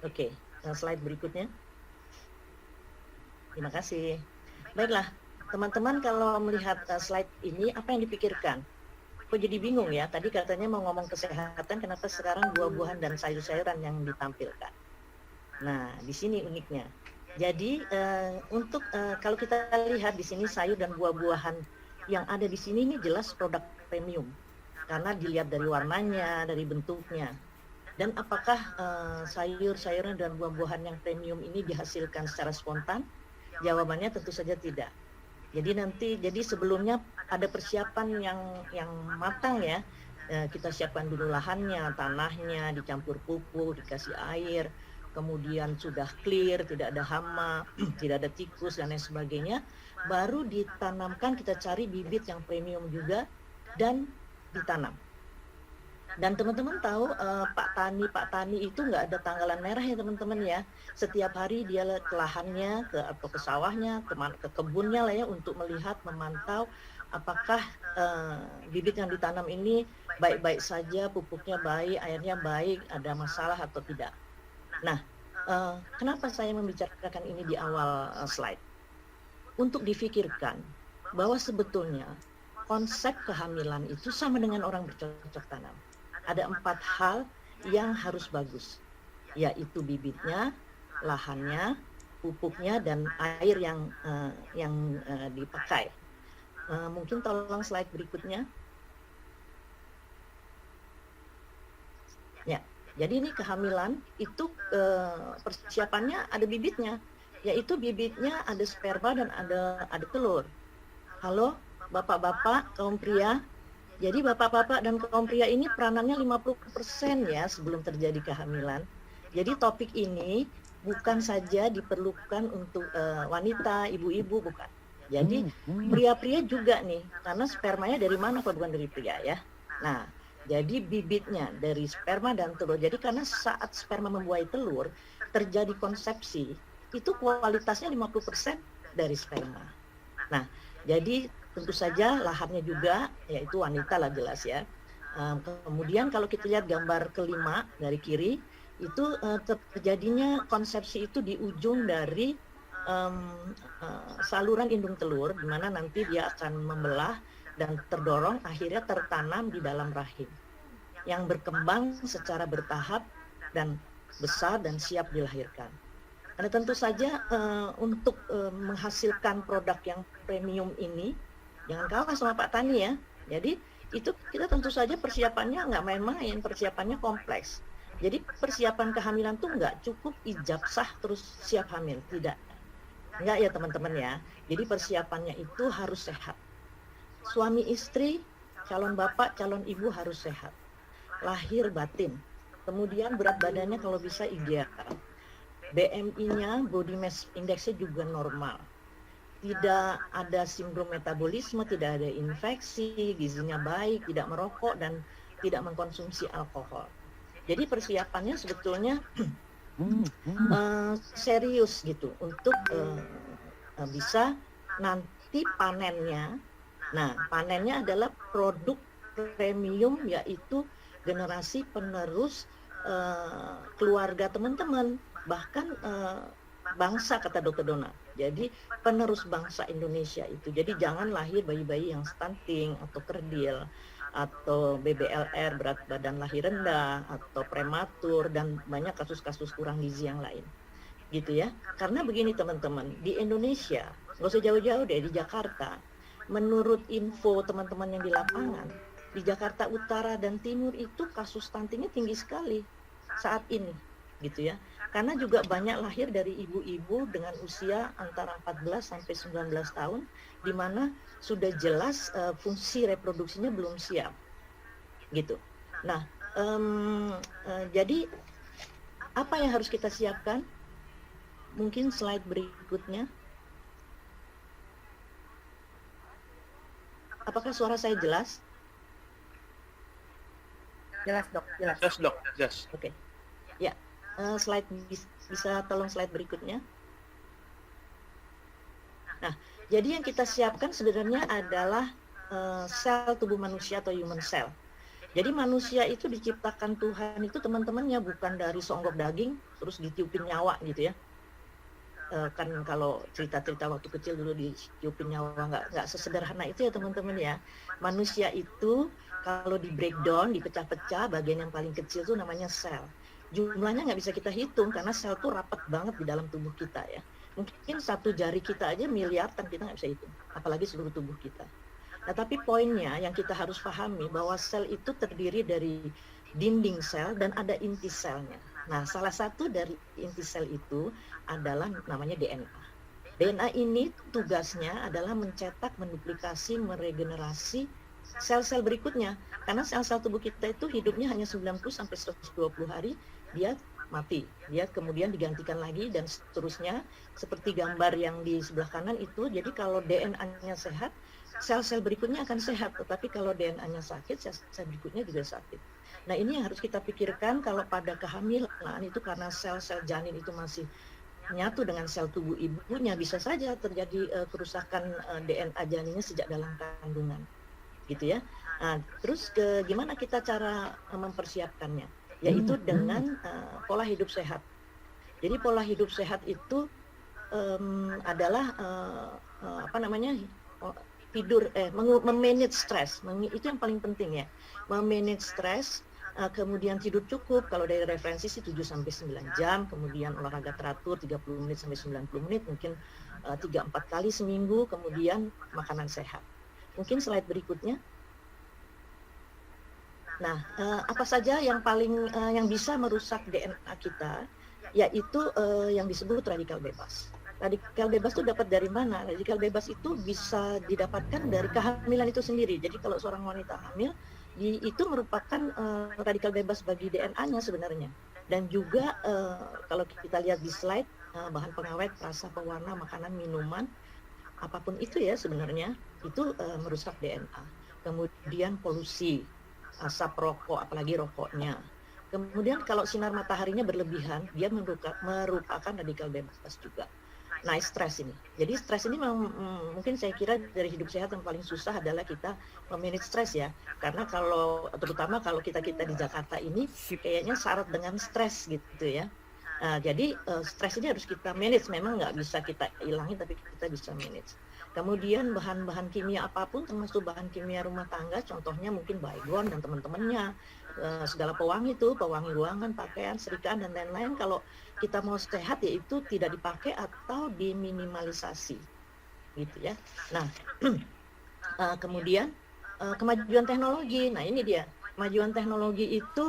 Oke, slide berikutnya. Terima kasih. Baiklah, teman-teman, kalau melihat slide ini, apa yang dipikirkan? Kok jadi bingung ya? Tadi katanya mau ngomong kesehatan, kenapa sekarang buah-buahan dan sayur-sayuran yang ditampilkan? Nah, di sini uniknya. Jadi untuk kalau kita lihat di sini sayur dan buah-buahan yang ada di sini ini jelas produk premium karena dilihat dari warnanya, dari bentuknya. Dan apakah sayur-sayuran dan buah-buahan yang premium ini dihasilkan secara spontan? Jawabannya tentu saja tidak. Jadi sebelumnya ada persiapan yang matang ya. Kita siapkan dulu lahannya, tanahnya, dicampur pupuk, dikasih air. Kemudian sudah clear, tidak ada hama, tidak ada tikus dan lain sebagainya, baru ditanamkan, kita cari bibit yang premium juga dan ditanam. Dan teman-teman tahu Pak Tani itu nggak ada tanggalan merah ya teman-teman ya. Setiap hari dia ke lahannya, atau ke sawahnya, ke kebunnya lah ya, untuk melihat, memantau apakah bibit yang ditanam ini baik-baik saja, pupuknya baik, airnya baik, ada masalah atau tidak. Nah, kenapa saya membicarakan ini di awal slide? Untuk difikirkan bahwa sebetulnya konsep kehamilan itu sama dengan orang bercocok tanam. Ada 4 hal yang harus bagus, yaitu bibitnya, lahannya, pupuknya, dan air yang dipakai. Mungkin tolong slide berikutnya. Ya, jadi ini kehamilan itu persiapannya ada bibitnya, yaitu bibitnya ada sperma dan ada telur. Halo, bapak-bapak, kaum pria. Jadi bapak-bapak dan kaum pria ini peranannya 50% ya sebelum terjadi kehamilan. Jadi topik ini bukan saja diperlukan untuk wanita, ibu-ibu, bukan. Jadi pria-pria juga nih, karena spermanya dari mana kalau bukan dari pria ya. Nah, jadi bibitnya dari sperma dan telur. Jadi karena saat sperma membuahi telur, terjadi konsepsi, itu kualitasnya 50% dari sperma. Nah, jadi tentu saja lahannya juga, yaitu wanita lah jelas ya. Kemudian kalau kita lihat gambar kelima dari kiri, itu terjadinya konsepsi itu di ujung dari saluran indung telur, di mana nanti dia akan membelah dan terdorong akhirnya tertanam di dalam rahim yang berkembang secara bertahap dan besar dan siap dilahirkan. Nah, tentu saja untuk menghasilkan produk yang premium ini jangan kalah sama Pak Tani ya. Jadi itu kita tentu saja persiapannya nggak main-main, persiapannya kompleks. Jadi persiapan kehamilan tuh nggak cukup ijab sah terus siap hamil, tidak. Enggak ya teman-teman ya. Jadi persiapannya itu harus sehat. Suami istri, calon bapak, calon ibu harus sehat. Lahir batin. Kemudian berat badannya kalau bisa ideal. BMI-nya, body mass index-nya juga normal. Tidak ada sindrom metabolisme, tidak ada infeksi, gizinya baik, tidak merokok dan tidak mengkonsumsi alkohol. Jadi persiapannya sebetulnya serius gitu untuk bisa nanti panennya. Nah, panennya adalah produk premium, yaitu generasi penerus keluarga teman-teman, bahkan bangsa, kata Dr. Dona. Jadi penerus bangsa Indonesia itu. Jadi jangan lahir bayi-bayi yang stunting atau kerdil atau BBLR, berat badan lahir rendah, atau prematur, dan banyak kasus-kasus kurang gizi yang lain. Gitu ya. Karena begini teman-teman, di Indonesia, nggak usah jauh-jauh deh, di Jakarta, menurut info teman-teman yang di lapangan, di Jakarta Utara dan Timur itu kasus stuntingnya tinggi sekali saat ini. Gitu ya. Karena juga banyak lahir dari ibu-ibu dengan usia antara 14 sampai 19 tahun, di mana sudah jelas fungsi reproduksinya belum siap, gitu. Nah, jadi apa yang harus kita siapkan? Mungkin slide berikutnya. Apakah suara saya jelas? Jelas dok, jelas. Jelas dok, jelas. Oke, ya. Slide bisa tolong slide berikutnya. Nah, jadi yang kita siapkan sebenarnya adalah sel tubuh manusia atau human cell. Jadi manusia itu diciptakan Tuhan itu teman-temannya bukan dari seonggok daging terus ditiupin nyawa gitu ya. Kan kalau cerita-cerita waktu kecil dulu ditiupin nyawa nggak sesederhana itu ya teman-teman ya. Manusia itu kalau di breakdown, dipecah-pecah, bagian yang paling kecil itu namanya sel. Jumlahnya nggak bisa kita hitung karena sel tuh rapat banget di dalam tubuh kita ya. Mungkin satu jari kita aja miliaran kita nggak bisa hitung, apalagi seluruh tubuh kita. Nah, tapi poinnya yang kita harus pahami bahwa sel itu terdiri dari dinding sel dan ada inti selnya. Nah, salah satu dari inti sel itu adalah namanya DNA. DNA ini tugasnya adalah mencetak, menduplikasi, meregenerasi sel-sel berikutnya. Karena sel-sel tubuh kita itu hidupnya hanya 90 sampai 120 hari, dia mati. Dia kemudian digantikan lagi dan seterusnya. Seperti gambar yang di sebelah kanan itu, jadi kalau DNA-nya sehat, sel-sel berikutnya akan sehat. Tetapi kalau DNA-nya sakit, sel-sel berikutnya juga sakit. Nah, ini yang harus kita pikirkan kalau pada kehamilan itu karena sel-sel janin itu masih menyatu dengan sel tubuh ibunya, bisa saja terjadi kerusakan DNA janinnya sejak dalam kandungan. Gitu ya. Nah, terus gimana kita cara mempersiapkannya? Yaitu dengan pola hidup sehat. Jadi pola hidup sehat itu adalah tidur, memanage stres. Itu yang paling penting ya. Memanage stres, kemudian tidur cukup. Kalau dari referensi sih 7 sampai 9 jam, kemudian olahraga teratur 30 menit sampai 90 menit, mungkin 3-4 kali seminggu, kemudian makanan sehat. Mungkin slide berikutnya. Nah, apa saja yang paling yang bisa merusak DNA kita, yaitu yang disebut radikal bebas. Radikal bebas itu dapat dari mana? Radikal bebas itu bisa didapatkan dari kehamilan itu sendiri. Jadi kalau seorang wanita hamil, itu merupakan radikal bebas bagi DNA-nya sebenarnya. Dan juga kalau kita lihat di slide, bahan pengawet, rasa, pewarna, makanan, minuman, apapun itu ya sebenarnya, itu merusak DNA. Kemudian polusi, asap rokok, apalagi rokoknya. Kemudian kalau sinar mataharinya berlebihan, dia merupakan radikal bebas juga. Nah, stres ini. Jadi stres ini mungkin saya kira dari hidup sehat yang paling susah adalah kita memanage stres ya. Karena terutama kalau kita di Jakarta ini kayaknya syarat dengan stres gitu ya. Jadi stres ini harus kita manage. Memang nggak bisa kita hilangi, tapi kita bisa manage. Kemudian bahan-bahan kimia apapun, termasuk bahan kimia rumah tangga, contohnya mungkin baygon dan teman-temannya, segala pewangi ruangan, pakaian, setrikaan dan lain-lain. Kalau kita mau sehat ya itu tidak dipakai atau diminimalisasi, gitu ya. Nah, kemudian kemajuan teknologi. Nah ini dia, kemajuan teknologi itu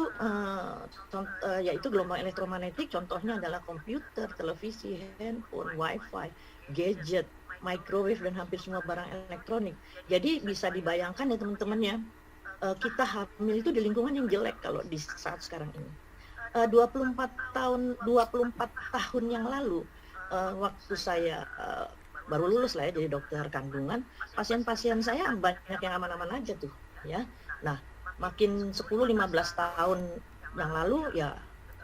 yaitu gelombang elektromagnetik. Contohnya adalah komputer, televisi, handphone, wifi, gadget, microwave dan hampir semua barang elektronik. Jadi bisa dibayangkan ya teman-teman ya, kita hamil itu di lingkungan yang jelek kalau di saat sekarang ini. 24 tahun yang lalu, waktu saya baru lulus lah ya jadi dokter kandungan, pasien-pasien saya banyak yang aman-aman aja tuh ya. Nah, makin 10-15 tahun yang lalu ya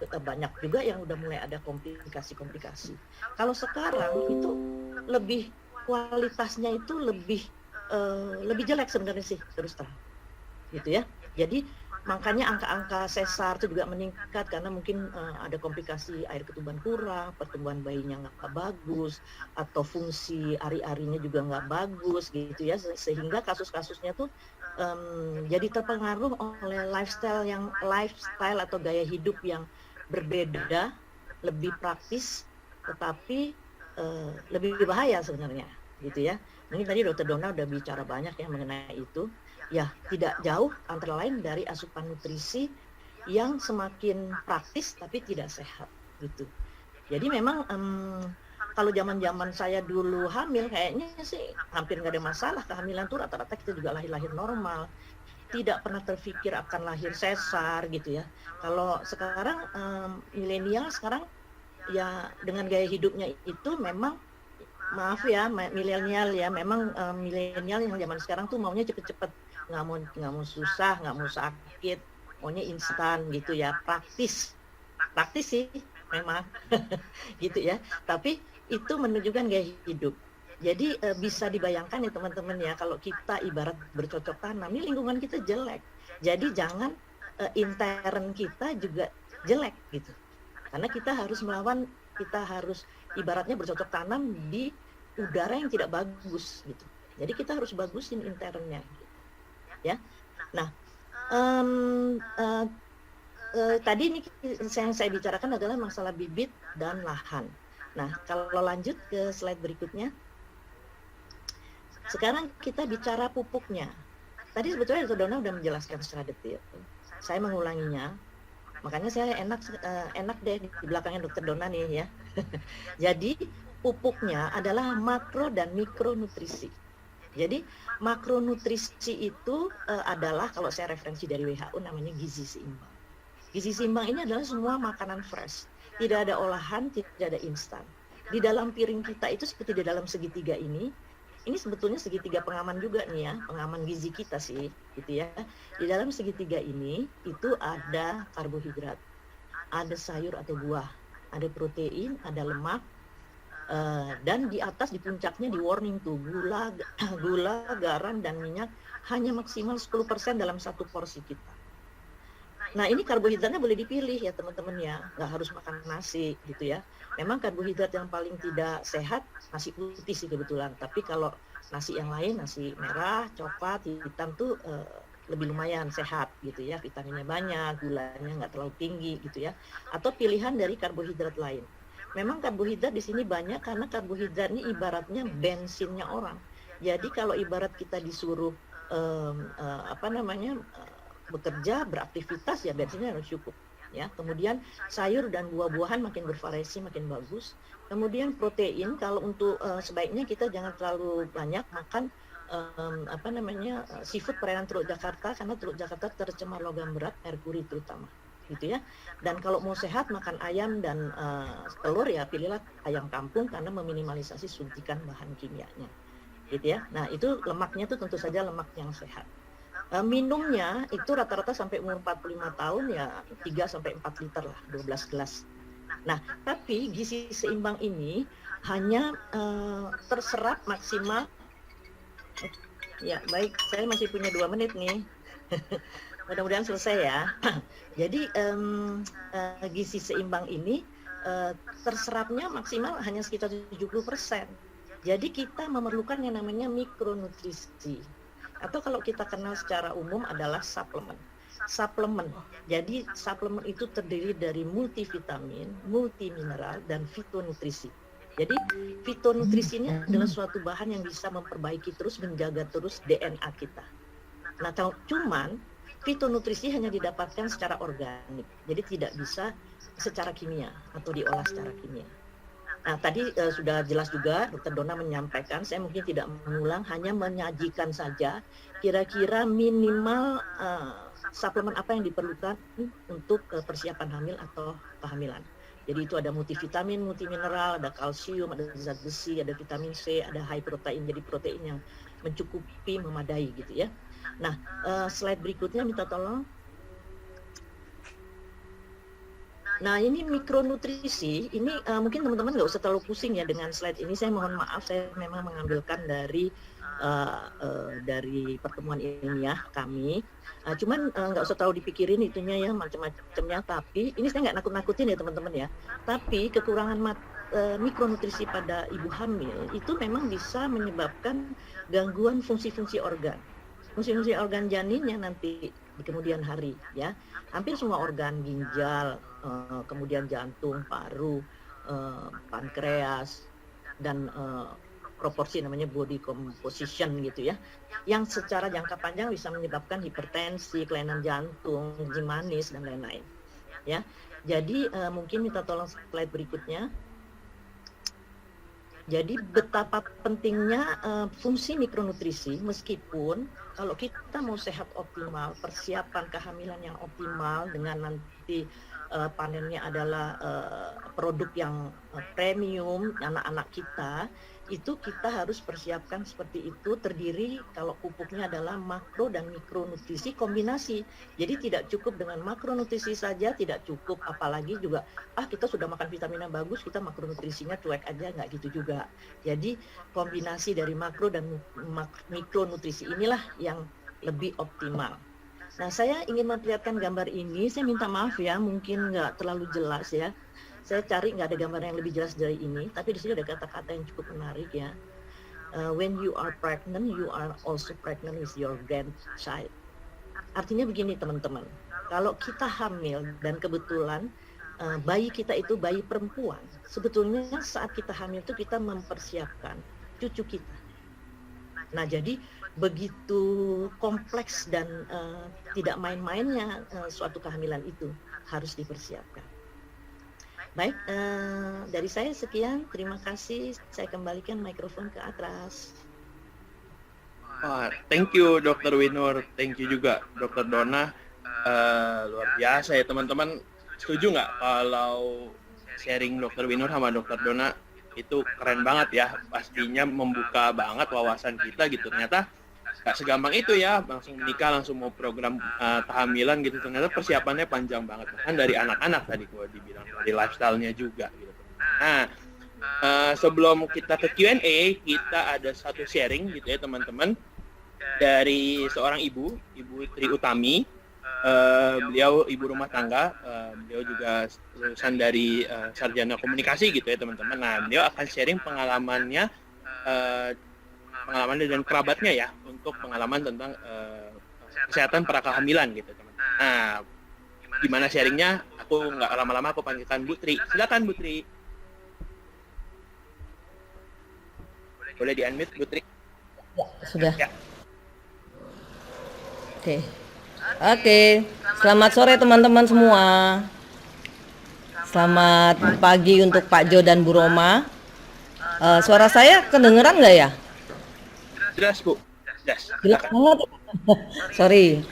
banyak juga yang udah mulai ada komplikasi-komplikasi. Kalau sekarang itu lebih kualitasnya itu lebih jelek sebenarnya sih terus terang, gitu ya. Jadi makanya angka-angka sesar itu juga meningkat karena mungkin ada komplikasi air ketuban kurang, pertumbuhan bayinya nggak bagus, atau fungsi ari-arinya juga nggak bagus gitu ya, sehingga kasus-kasusnya tuh jadi terpengaruh oleh lifestyle atau gaya hidup yang berbeda, lebih praktis, tetapi lebih bahaya sebenarnya gitu ya. Mungkin tadi Dr. Donna udah bicara banyak ya mengenai itu. Ya, tidak jauh antara lain dari asupan nutrisi yang semakin praktis tapi tidak sehat gitu. Jadi memang kalau zaman-zaman saya dulu hamil kayaknya sih hampir nggak ada masalah, kehamilan tuh rata-rata kita juga lahir normal, tidak pernah terpikir akan lahir sesar gitu ya. Kalau sekarang milenial sekarang ya dengan gaya hidupnya itu memang, maaf ya milenial ya, memang milenial yang zaman sekarang tuh maunya cepet-cepet, nggak mau susah, nggak mau sakit, maunya instan gitu ya, praktis sih memang gitu ya, tapi itu menunjukkan gaya hidup. Jadi bisa dibayangkan ya teman-teman ya, kalau kita ibarat bercocok tanam, ini lingkungan kita jelek, jadi jangan intern kita juga jelek gitu, karena kita harus ibaratnya bercocok tanam di udara yang tidak bagus gitu. Jadi kita harus bagusin internnya gitu. Ya, nah tadi ini yang saya bicarakan adalah masalah bibit dan lahan. Nah, kalau lanjut ke slide berikutnya, sekarang kita bicara pupuknya. Tadi sebetulnya Dr. Donna udah menjelaskan secara detail. Saya mengulanginya, makanya saya enak deh di belakangnya Dr. Donna nih ya. Jadi pupuknya adalah makro dan mikronutrisi. Jadi makronutrisi itu adalah, kalau saya referensi dari WHO, namanya gizi seimbang. Gizi seimbang ini adalah semua makanan fresh, tidak ada olahan, tidak ada instan. Di dalam piring kita itu seperti di dalam segitiga ini sebetulnya segitiga pengaman juga nih ya, pengaman gizi kita sih gitu ya. Di dalam segitiga ini itu ada karbohidrat, ada sayur atau buah, ada protein, ada lemak, dan di atas di puncaknya di warning tuh gula, garam dan minyak hanya maksimal 10% dalam satu porsi kita. Nah ini karbohidratnya boleh dipilih ya teman-teman ya, nggak harus makan nasi gitu ya. Memang karbohidrat yang paling tidak sehat nasi putih sih kebetulan, tapi kalau nasi yang lain, nasi merah, coklat, hitam tuh lebih lumayan sehat gitu ya, vitaminnya banyak, gulanya nggak terlalu tinggi gitu ya. Atau pilihan dari karbohidrat lain. Memang karbohidrat di sini banyak karena karbohidrat ini ibaratnya bensinnya orang. Jadi kalau ibarat kita disuruh bekerja, beraktivitas, ya bensinnya harus cukup. Ya, kemudian sayur dan buah-buahan makin bervariasi, makin bagus. Kemudian protein, kalau untuk sebaiknya kita jangan terlalu banyak makan seafood perairan Teluk Jakarta, karena Teluk Jakarta tercemar logam berat, merkuri terutama, gitu ya. Dan kalau mau sehat makan ayam dan telur, ya pilihlah ayam kampung karena meminimalisasi suntikan bahan kimianya, gitu ya. Nah itu lemaknya tuh tentu saja lemak yang sehat. Minumnya itu rata-rata sampai umur 45 tahun ya 3 sampai 4 liter lah, 12 gelas. Nah, tapi gizi seimbang ini hanya terserap maksimal. Ya, baik, saya masih punya 2 menit nih. Mudah-mudahan selesai ya. Jadi gizi seimbang ini terserapnya maksimal hanya sekitar 70%. Jadi kita memerlukan yang namanya mikronutrisi. Atau kalau kita kenal secara umum adalah suplemen. Jadi suplemen itu terdiri dari multivitamin, multimineral, dan fitonutrisi. Jadi fitonutrisi ini adalah suatu bahan yang bisa memperbaiki terus, menjaga terus DNA kita. Nah, cuman fitonutrisi hanya didapatkan secara organik, jadi tidak bisa secara kimia atau diolah secara kimia. Nah, tadi sudah jelas juga Dr. Donna menyampaikan, saya mungkin tidak mengulang, hanya menyajikan saja kira-kira minimal suplemen apa yang diperlukan untuk persiapan hamil atau kehamilan. Jadi itu ada multivitamin, multimineral, ada kalsium, ada zat besi, ada vitamin C, ada high protein, jadi protein yang mencukupi, memadai gitu ya. Nah, slide berikutnya minta tolong. Nah, ini mikronutrisi, ini mungkin teman-teman nggak usah terlalu pusing ya dengan slide ini. Saya mohon maaf, saya memang mengambilkan dari pertemuan ilmiah kami. Cuman nggak usah terlalu dipikirin itunya ya, macam-macamnya. Tapi ini saya nggak nakut-nakutin ya teman-teman ya. Tapi kekurangan mikronutrisi pada ibu hamil itu memang bisa menyebabkan gangguan fungsi-fungsi organ. Fungsi-fungsi organ janinnya nanti di kemudian hari ya, hampir semua organ, ginjal, kemudian jantung, paru, pankreas, dan proporsi namanya body composition gitu ya, yang secara jangka panjang bisa menyebabkan hipertensi, kelainan jantung, kencing manis, dan lain-lain ya. Jadi mungkin minta tolong slide berikutnya. Jadi betapa pentingnya fungsi mikronutrisi, meskipun kalau kita mau sehat optimal, persiapan kehamilan yang optimal dengan nanti panennya adalah produk yang premium anak-anak kita, itu kita harus persiapkan seperti itu, terdiri kalau pupuknya adalah makro dan mikronutrisi kombinasi. Jadi tidak cukup dengan makronutrisi saja, tidak cukup, apalagi juga kita sudah makan vitamin yang bagus, kita makronutrisinya cuek aja, nggak gitu juga. Jadi kombinasi dari makro dan mikronutrisi inilah yang lebih optimal. Nah, saya ingin memperlihatkan gambar ini, saya minta maaf ya, mungkin nggak terlalu jelas ya. Saya cari nggak ada gambar yang lebih jelas dari ini, tapi di sini ada kata-kata yang cukup menarik ya. When you are pregnant, you are also pregnant with your grandchild. Artinya begini teman-teman, kalau kita hamil dan kebetulan bayi kita itu bayi perempuan, sebetulnya saat kita hamil itu kita mempersiapkan cucu kita. Nah, jadi begitu kompleks dan tidak main-mainnya suatu kehamilan itu harus dipersiapkan. Baik, dari saya sekian. Terima kasih. Saya kembalikan mikrofon ke Atras. Thank you Dr. Winur, thank you juga Dr. Donna. Luar biasa ya teman-teman. Setuju nggak kalau sharing Dr. Winur sama Dr. Donna itu keren banget ya? Pastinya membuka banget wawasan kita gitu. Ternyata nggak segampang itu ya, langsung menikah, langsung mau program kehamilan gitu. Ternyata persiapannya panjang banget, kan dari anak-anak tadi gua dibilang, dari lifestyle-nya juga gitu. Nah, sebelum kita ke Q&A, kita ada satu sharing gitu ya teman-teman, dari seorang ibu Tri Utami. Beliau ibu rumah tangga, beliau juga lulusan dari sarjana komunikasi gitu ya teman-teman. Nah, beliau akan sharing pengalamannya dan kerabatnya ya, untuk pengalaman tentang kesehatan pra kehamilan gitu teman. Nah, gimana sharingnya? Aku nggak lama-lama, aku panggilkan Bu Tri. Silakan Bu Tri. Boleh di-unmute Bu Tri? Ya, Sudah. Ya. Oke. Selamat sore teman-teman semua. Selamat pagi untuk Pak Jo dan Bu Roma. Suara saya kedengeran nggak ya? Jelas Bu. Jelas. Jelas banget. Sorry.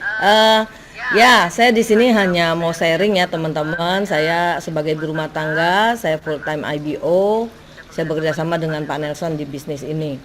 Ya, saya di sini hanya mau sharing ya teman-teman. Saya sebagai ibu rumah tangga, saya full time IBO. Saya bekerja sama dengan Pak Nelson di bisnis ini.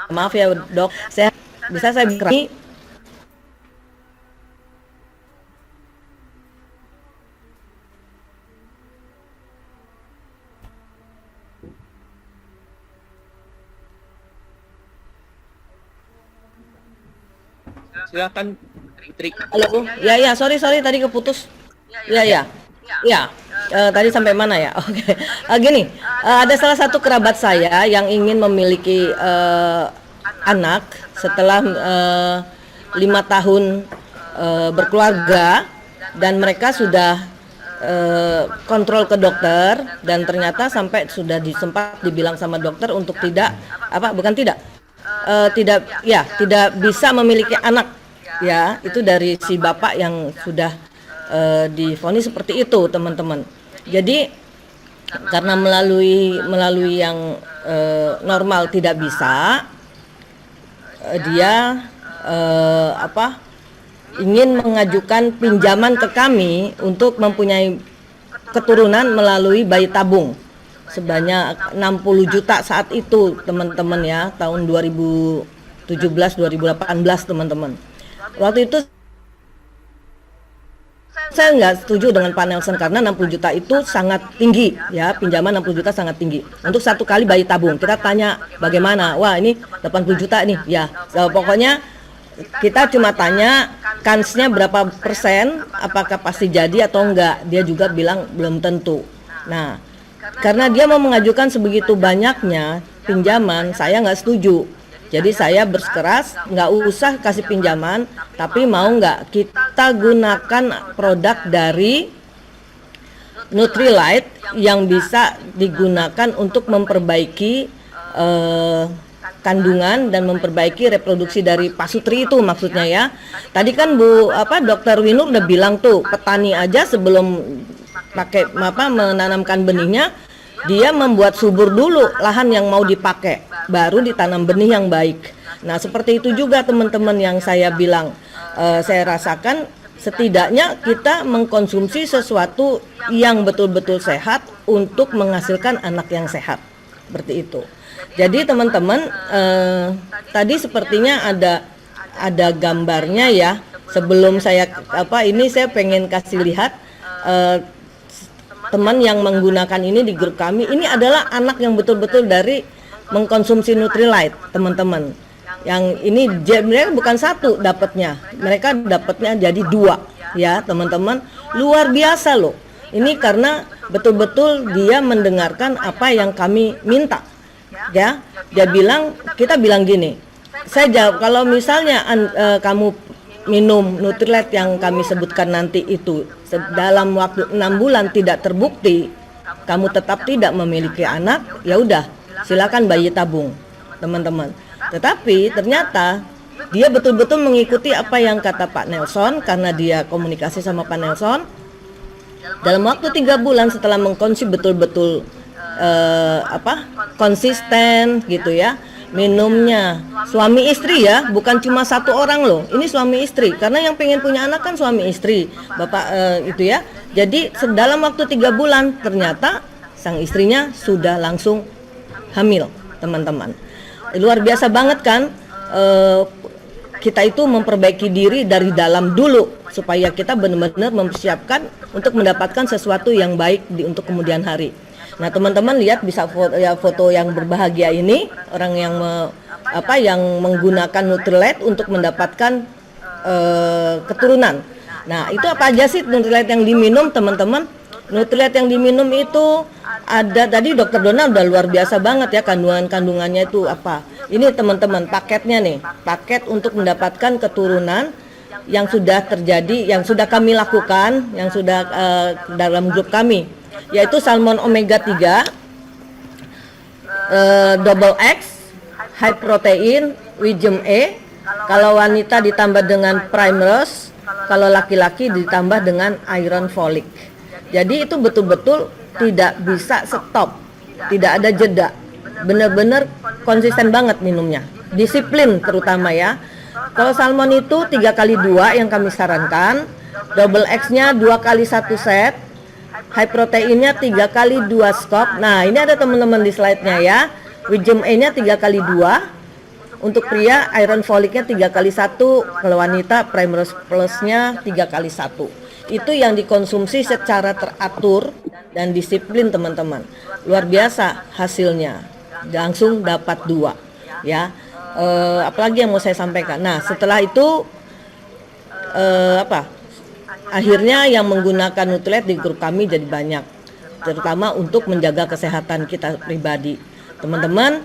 Maaf ya dok, saya bisa saya bicara. Silakan Putri. Halo, ya, sorry tadi keputus. Ya. Tadi sampai mana ya? Oke. Gini, ada salah satu kerabat saya yang ingin memiliki anak setelah 5 tahun berkeluarga, dan mereka sudah kontrol ke dokter, dan ternyata sampai sudah sempat dibilang sama dokter untuk tidak bisa memiliki anak. Ya, itu dari si bapak yang sudah divonis seperti itu, teman-teman. Jadi karena melalui yang normal tidak bisa, dia ingin mengajukan pinjaman ke kami untuk mempunyai keturunan melalui bayi tabung sebanyak 60 juta saat itu, teman-teman ya, tahun 2017 2018, teman-teman. Waktu itu saya nggak setuju dengan Pak Nelson karena 60 juta itu sangat tinggi ya, pinjaman 60 juta sangat tinggi untuk satu kali bayi tabung. Kita tanya bagaimana, wah ini 80 juta nih ya, pokoknya kita cuma tanya kansnya berapa persen, apakah pasti jadi atau enggak. Dia juga bilang belum tentu. Nah, karena dia mau mengajukan sebegitu banyaknya pinjaman, saya nggak setuju. Jadi saya bersikeras nggak usah kasih pinjaman, tapi mau nggak kita gunakan produk dari Nutrilite yang bisa digunakan untuk memperbaiki kandungan dan memperbaiki reproduksi dari pasutri itu, maksudnya ya. Tadi kan Dokter Winur udah bilang tuh, petani aja sebelum menanamkan benihnya, dia membuat subur dulu lahan yang mau dipakai, baru ditanam benih yang baik. Nah, seperti itu juga teman-teman yang saya bilang, saya rasakan setidaknya kita mengkonsumsi sesuatu yang betul-betul sehat untuk menghasilkan anak yang sehat, seperti itu. Jadi teman-teman, tadi sepertinya ada gambarnya ya. Sebelum saya saya pengen kasih lihat teman yang menggunakan ini di grup kami. Ini adalah anak yang betul-betul dari mengkonsumsi Nutrilite, teman-teman. Yang ini mereka bukan satu dapatnya, mereka dapatnya jadi 2 ya, teman-teman. Luar biasa loh. Ini karena betul-betul dia mendengarkan apa yang kami minta. Ya, kita bilang gini. Saya jawab, kalau misalnya kamu minum Nutrilite yang kami sebutkan nanti itu dalam waktu 6 bulan tidak terbukti, kamu tetap tidak memiliki anak, ya udah silakan bayi tabung, teman-teman. Tetapi ternyata dia betul-betul mengikuti apa yang kata Pak Nelson, karena dia komunikasi sama Pak Nelson. Dalam waktu 3 bulan setelah mengkonsumsi betul-betul konsisten gitu ya, minumnya suami istri ya, bukan cuma satu orang loh, ini suami istri, karena yang pengen punya anak kan suami istri, bapak itu ya. Jadi dalam waktu 3 bulan ternyata sang istrinya sudah langsung hamil, teman-teman. Luar biasa banget kan, kita itu memperbaiki diri dari dalam dulu supaya kita benar-benar mempersiapkan untuk mendapatkan sesuatu yang baik untuk kemudian hari. Nah, teman-teman lihat bisa foto yang berbahagia ini, orang yang yang menggunakan Nutrilite untuk mendapatkan keturunan. Nah, itu apa aja sih Nutrilite yang diminum, teman-teman? Nutrilite yang diminum itu ada, tadi Dokter Dona udah luar biasa banget ya kandungannya itu apa. Ini teman-teman paketnya nih, paket untuk mendapatkan keturunan yang sudah terjadi, yang sudah kami lakukan, yang sudah dalam grup kami, yaitu salmon omega 3, double X, high protein, Wisdom E. Kalau wanita ditambah dengan Primrose, kalau laki-laki ditambah dengan iron folic. Jadi itu betul-betul tidak bisa stop, tidak ada jeda, benar-benar konsisten banget minumnya, disiplin terutama ya. Kalau salmon itu 3x2 yang kami sarankan, double X-nya 2x1 set, high proteinnya 3x2 scoop. Nah, ini ada teman-teman di slide-nya ya. Wisdom E-nya 3x2. Untuk pria iron folicnya 3x1, kalau wanita Primrose Plus-nya 3x1. Itu yang dikonsumsi secara teratur dan disiplin, teman-teman. Luar biasa hasilnya, langsung dapat 2 ya. Apalagi yang mau saya sampaikan. Nah, setelah itu akhirnya yang menggunakan Nutrilite di grup kami jadi banyak, terutama untuk menjaga kesehatan kita pribadi. Teman-teman,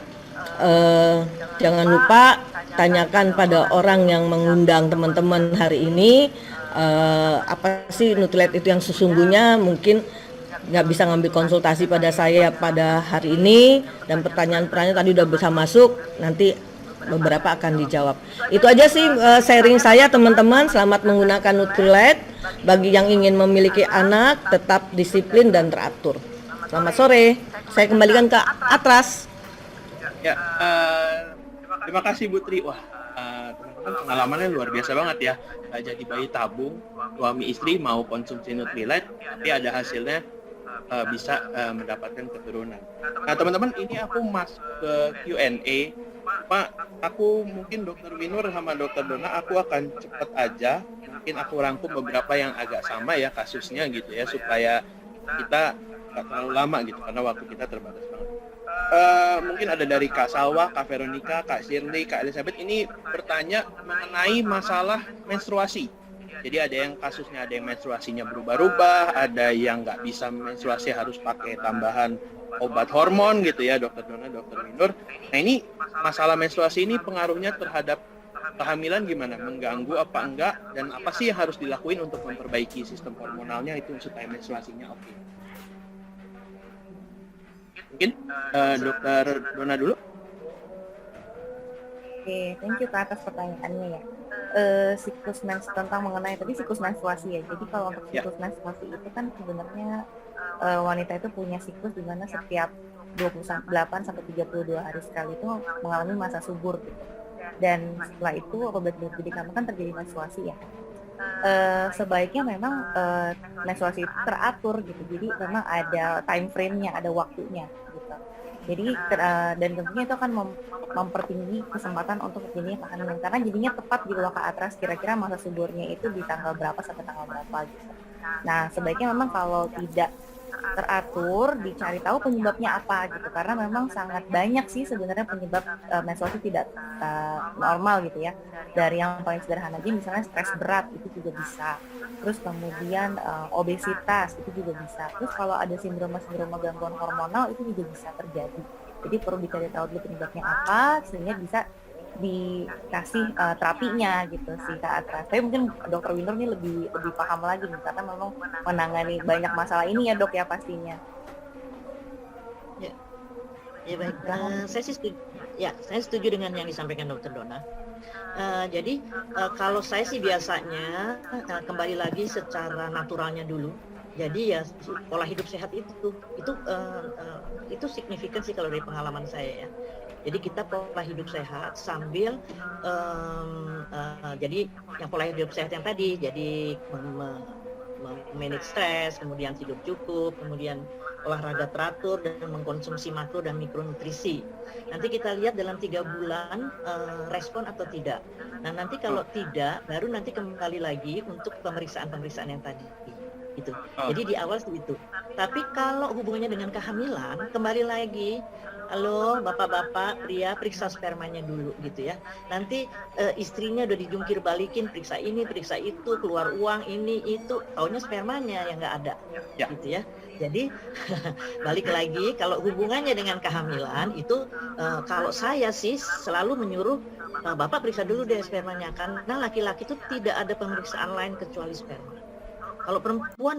jangan lupa tanyakan pada orang yang mengundang teman-teman hari ini, apa sih Nutrilite itu yang sesungguhnya. Mungkin nggak bisa ngambil konsultasi pada saya pada hari ini, dan pertanyaan-pertanyaan tadi udah bisa masuk, nanti beberapa akan dijawab. Itu aja sih sharing saya, teman-teman. Selamat menggunakan Nutrilite. Bagi yang ingin memiliki anak, tetap disiplin dan teratur. Selamat sore, saya kembalikan ke Atras. Ya, terima kasih Bu Tri. Wah, teman-teman, pengalamannya luar biasa banget ya. Jadi bayi tabung, suami istri mau konsumsi Nutrilite, tapi ada hasilnya bisa mendapatkan keturunan. Nah, teman-teman, ini aku masuk ke Q&A. Pak, aku mungkin Dokter Winur sama Dokter Dona, aku akan cepat aja. Mungkin aku rangkum beberapa yang agak sama ya kasusnya gitu ya, supaya kita nggak terlalu lama gitu, karena waktu kita terbatas banget. Mungkin ada dari Kak Salwa, Kak Veronica, Kak Shirley, Kak Elizabeth, ini bertanya mengenai masalah menstruasi. Jadi ada yang kasusnya, ada yang menstruasinya berubah-ubah, ada yang nggak bisa menstruasi harus pakai tambahan obat hormon gitu ya, Dokter Dona, Dokter Winur. Nah, ini masalah menstruasi ini pengaruhnya terhadap kehamilan gimana? Mengganggu apa enggak? Dan apa sih yang harus dilakuin untuk memperbaiki sistem hormonalnya itu supaya menstruasinya oke? Mungkin Dokter Dona dulu. Oke, thank you Kak atas pertanyaannya ya. Siklus tentang mengenai tadi siklus menstruasi ya. Jadi kalau untuk siklus menstruasi itu kan sebenarnya wanita itu punya siklus di mana setiap 28 sampai 32 hari sekali itu mengalami masa subur gitu. Dan setelah itu apabila terjadi kehamilan terjadi menstruasi ya. Sebaiknya memang menstruasi itu teratur gitu. Jadi memang ada time frame-nya, ada waktunya gitu. Jadi dan tentunya itu akan mempertinggi kesempatan untuk terjadinya kehamilan, karena jadinya tepat gitu loh Kak Atras, kira-kira masa suburnya itu di tanggal berapa sampai tanggal berapa gitu. Nah, sebaiknya memang kalau tidak teratur, dicari tahu penyebabnya apa gitu, karena memang sangat banyak sih sebenarnya penyebab menstruasi tidak normal gitu ya. Dari yang paling sederhana aja misalnya stres berat itu juga bisa, terus kemudian obesitas itu juga bisa, terus kalau ada sindroma gangguan hormonal itu juga bisa terjadi. Jadi perlu dicari tahu dulu penyebabnya apa sehingga bisa dikasih terapinya gitu sih Kak Atras. Tapi mungkin Dokter Winur ini lebih paham lagi nih, karena memang menangani banyak masalah ini ya Dok ya pastinya. Ya baik, saya setuju dengan yang disampaikan Dokter Dona. Jadi kalau saya sih biasanya kembali lagi secara naturalnya dulu. Jadi ya pola hidup sehat itu signifikan sih kalau dari pengalaman saya ya. Jadi kita pola hidup sehat sambil jadi yang pola hidup sehat yang tadi, jadi manage stres, kemudian tidur cukup, kemudian olahraga teratur, dan mengkonsumsi makro dan mikronutrisi. Nanti kita lihat dalam 3 bulan respon atau tidak. Nah nanti kalau tidak, baru nanti kembali lagi untuk pemeriksaan-pemeriksaan yang tadi. Gitu. Jadi di awal itu. Tapi kalau hubungannya dengan kehamilan, kembali lagi, halo bapak-bapak, pria, periksa spermanya dulu gitu ya. Nanti istrinya udah dijungkir balikin, periksa ini, periksa itu, keluar uang ini itu, taunya spermanya yang nggak ada, gitu ya. Jadi balik lagi, kalau hubungannya dengan kehamilan itu, kalau saya sih selalu menyuruh bapak periksa dulu deh spermanya, karena laki-laki itu tidak ada pemeriksaan lain kecuali sperma. Kalau perempuan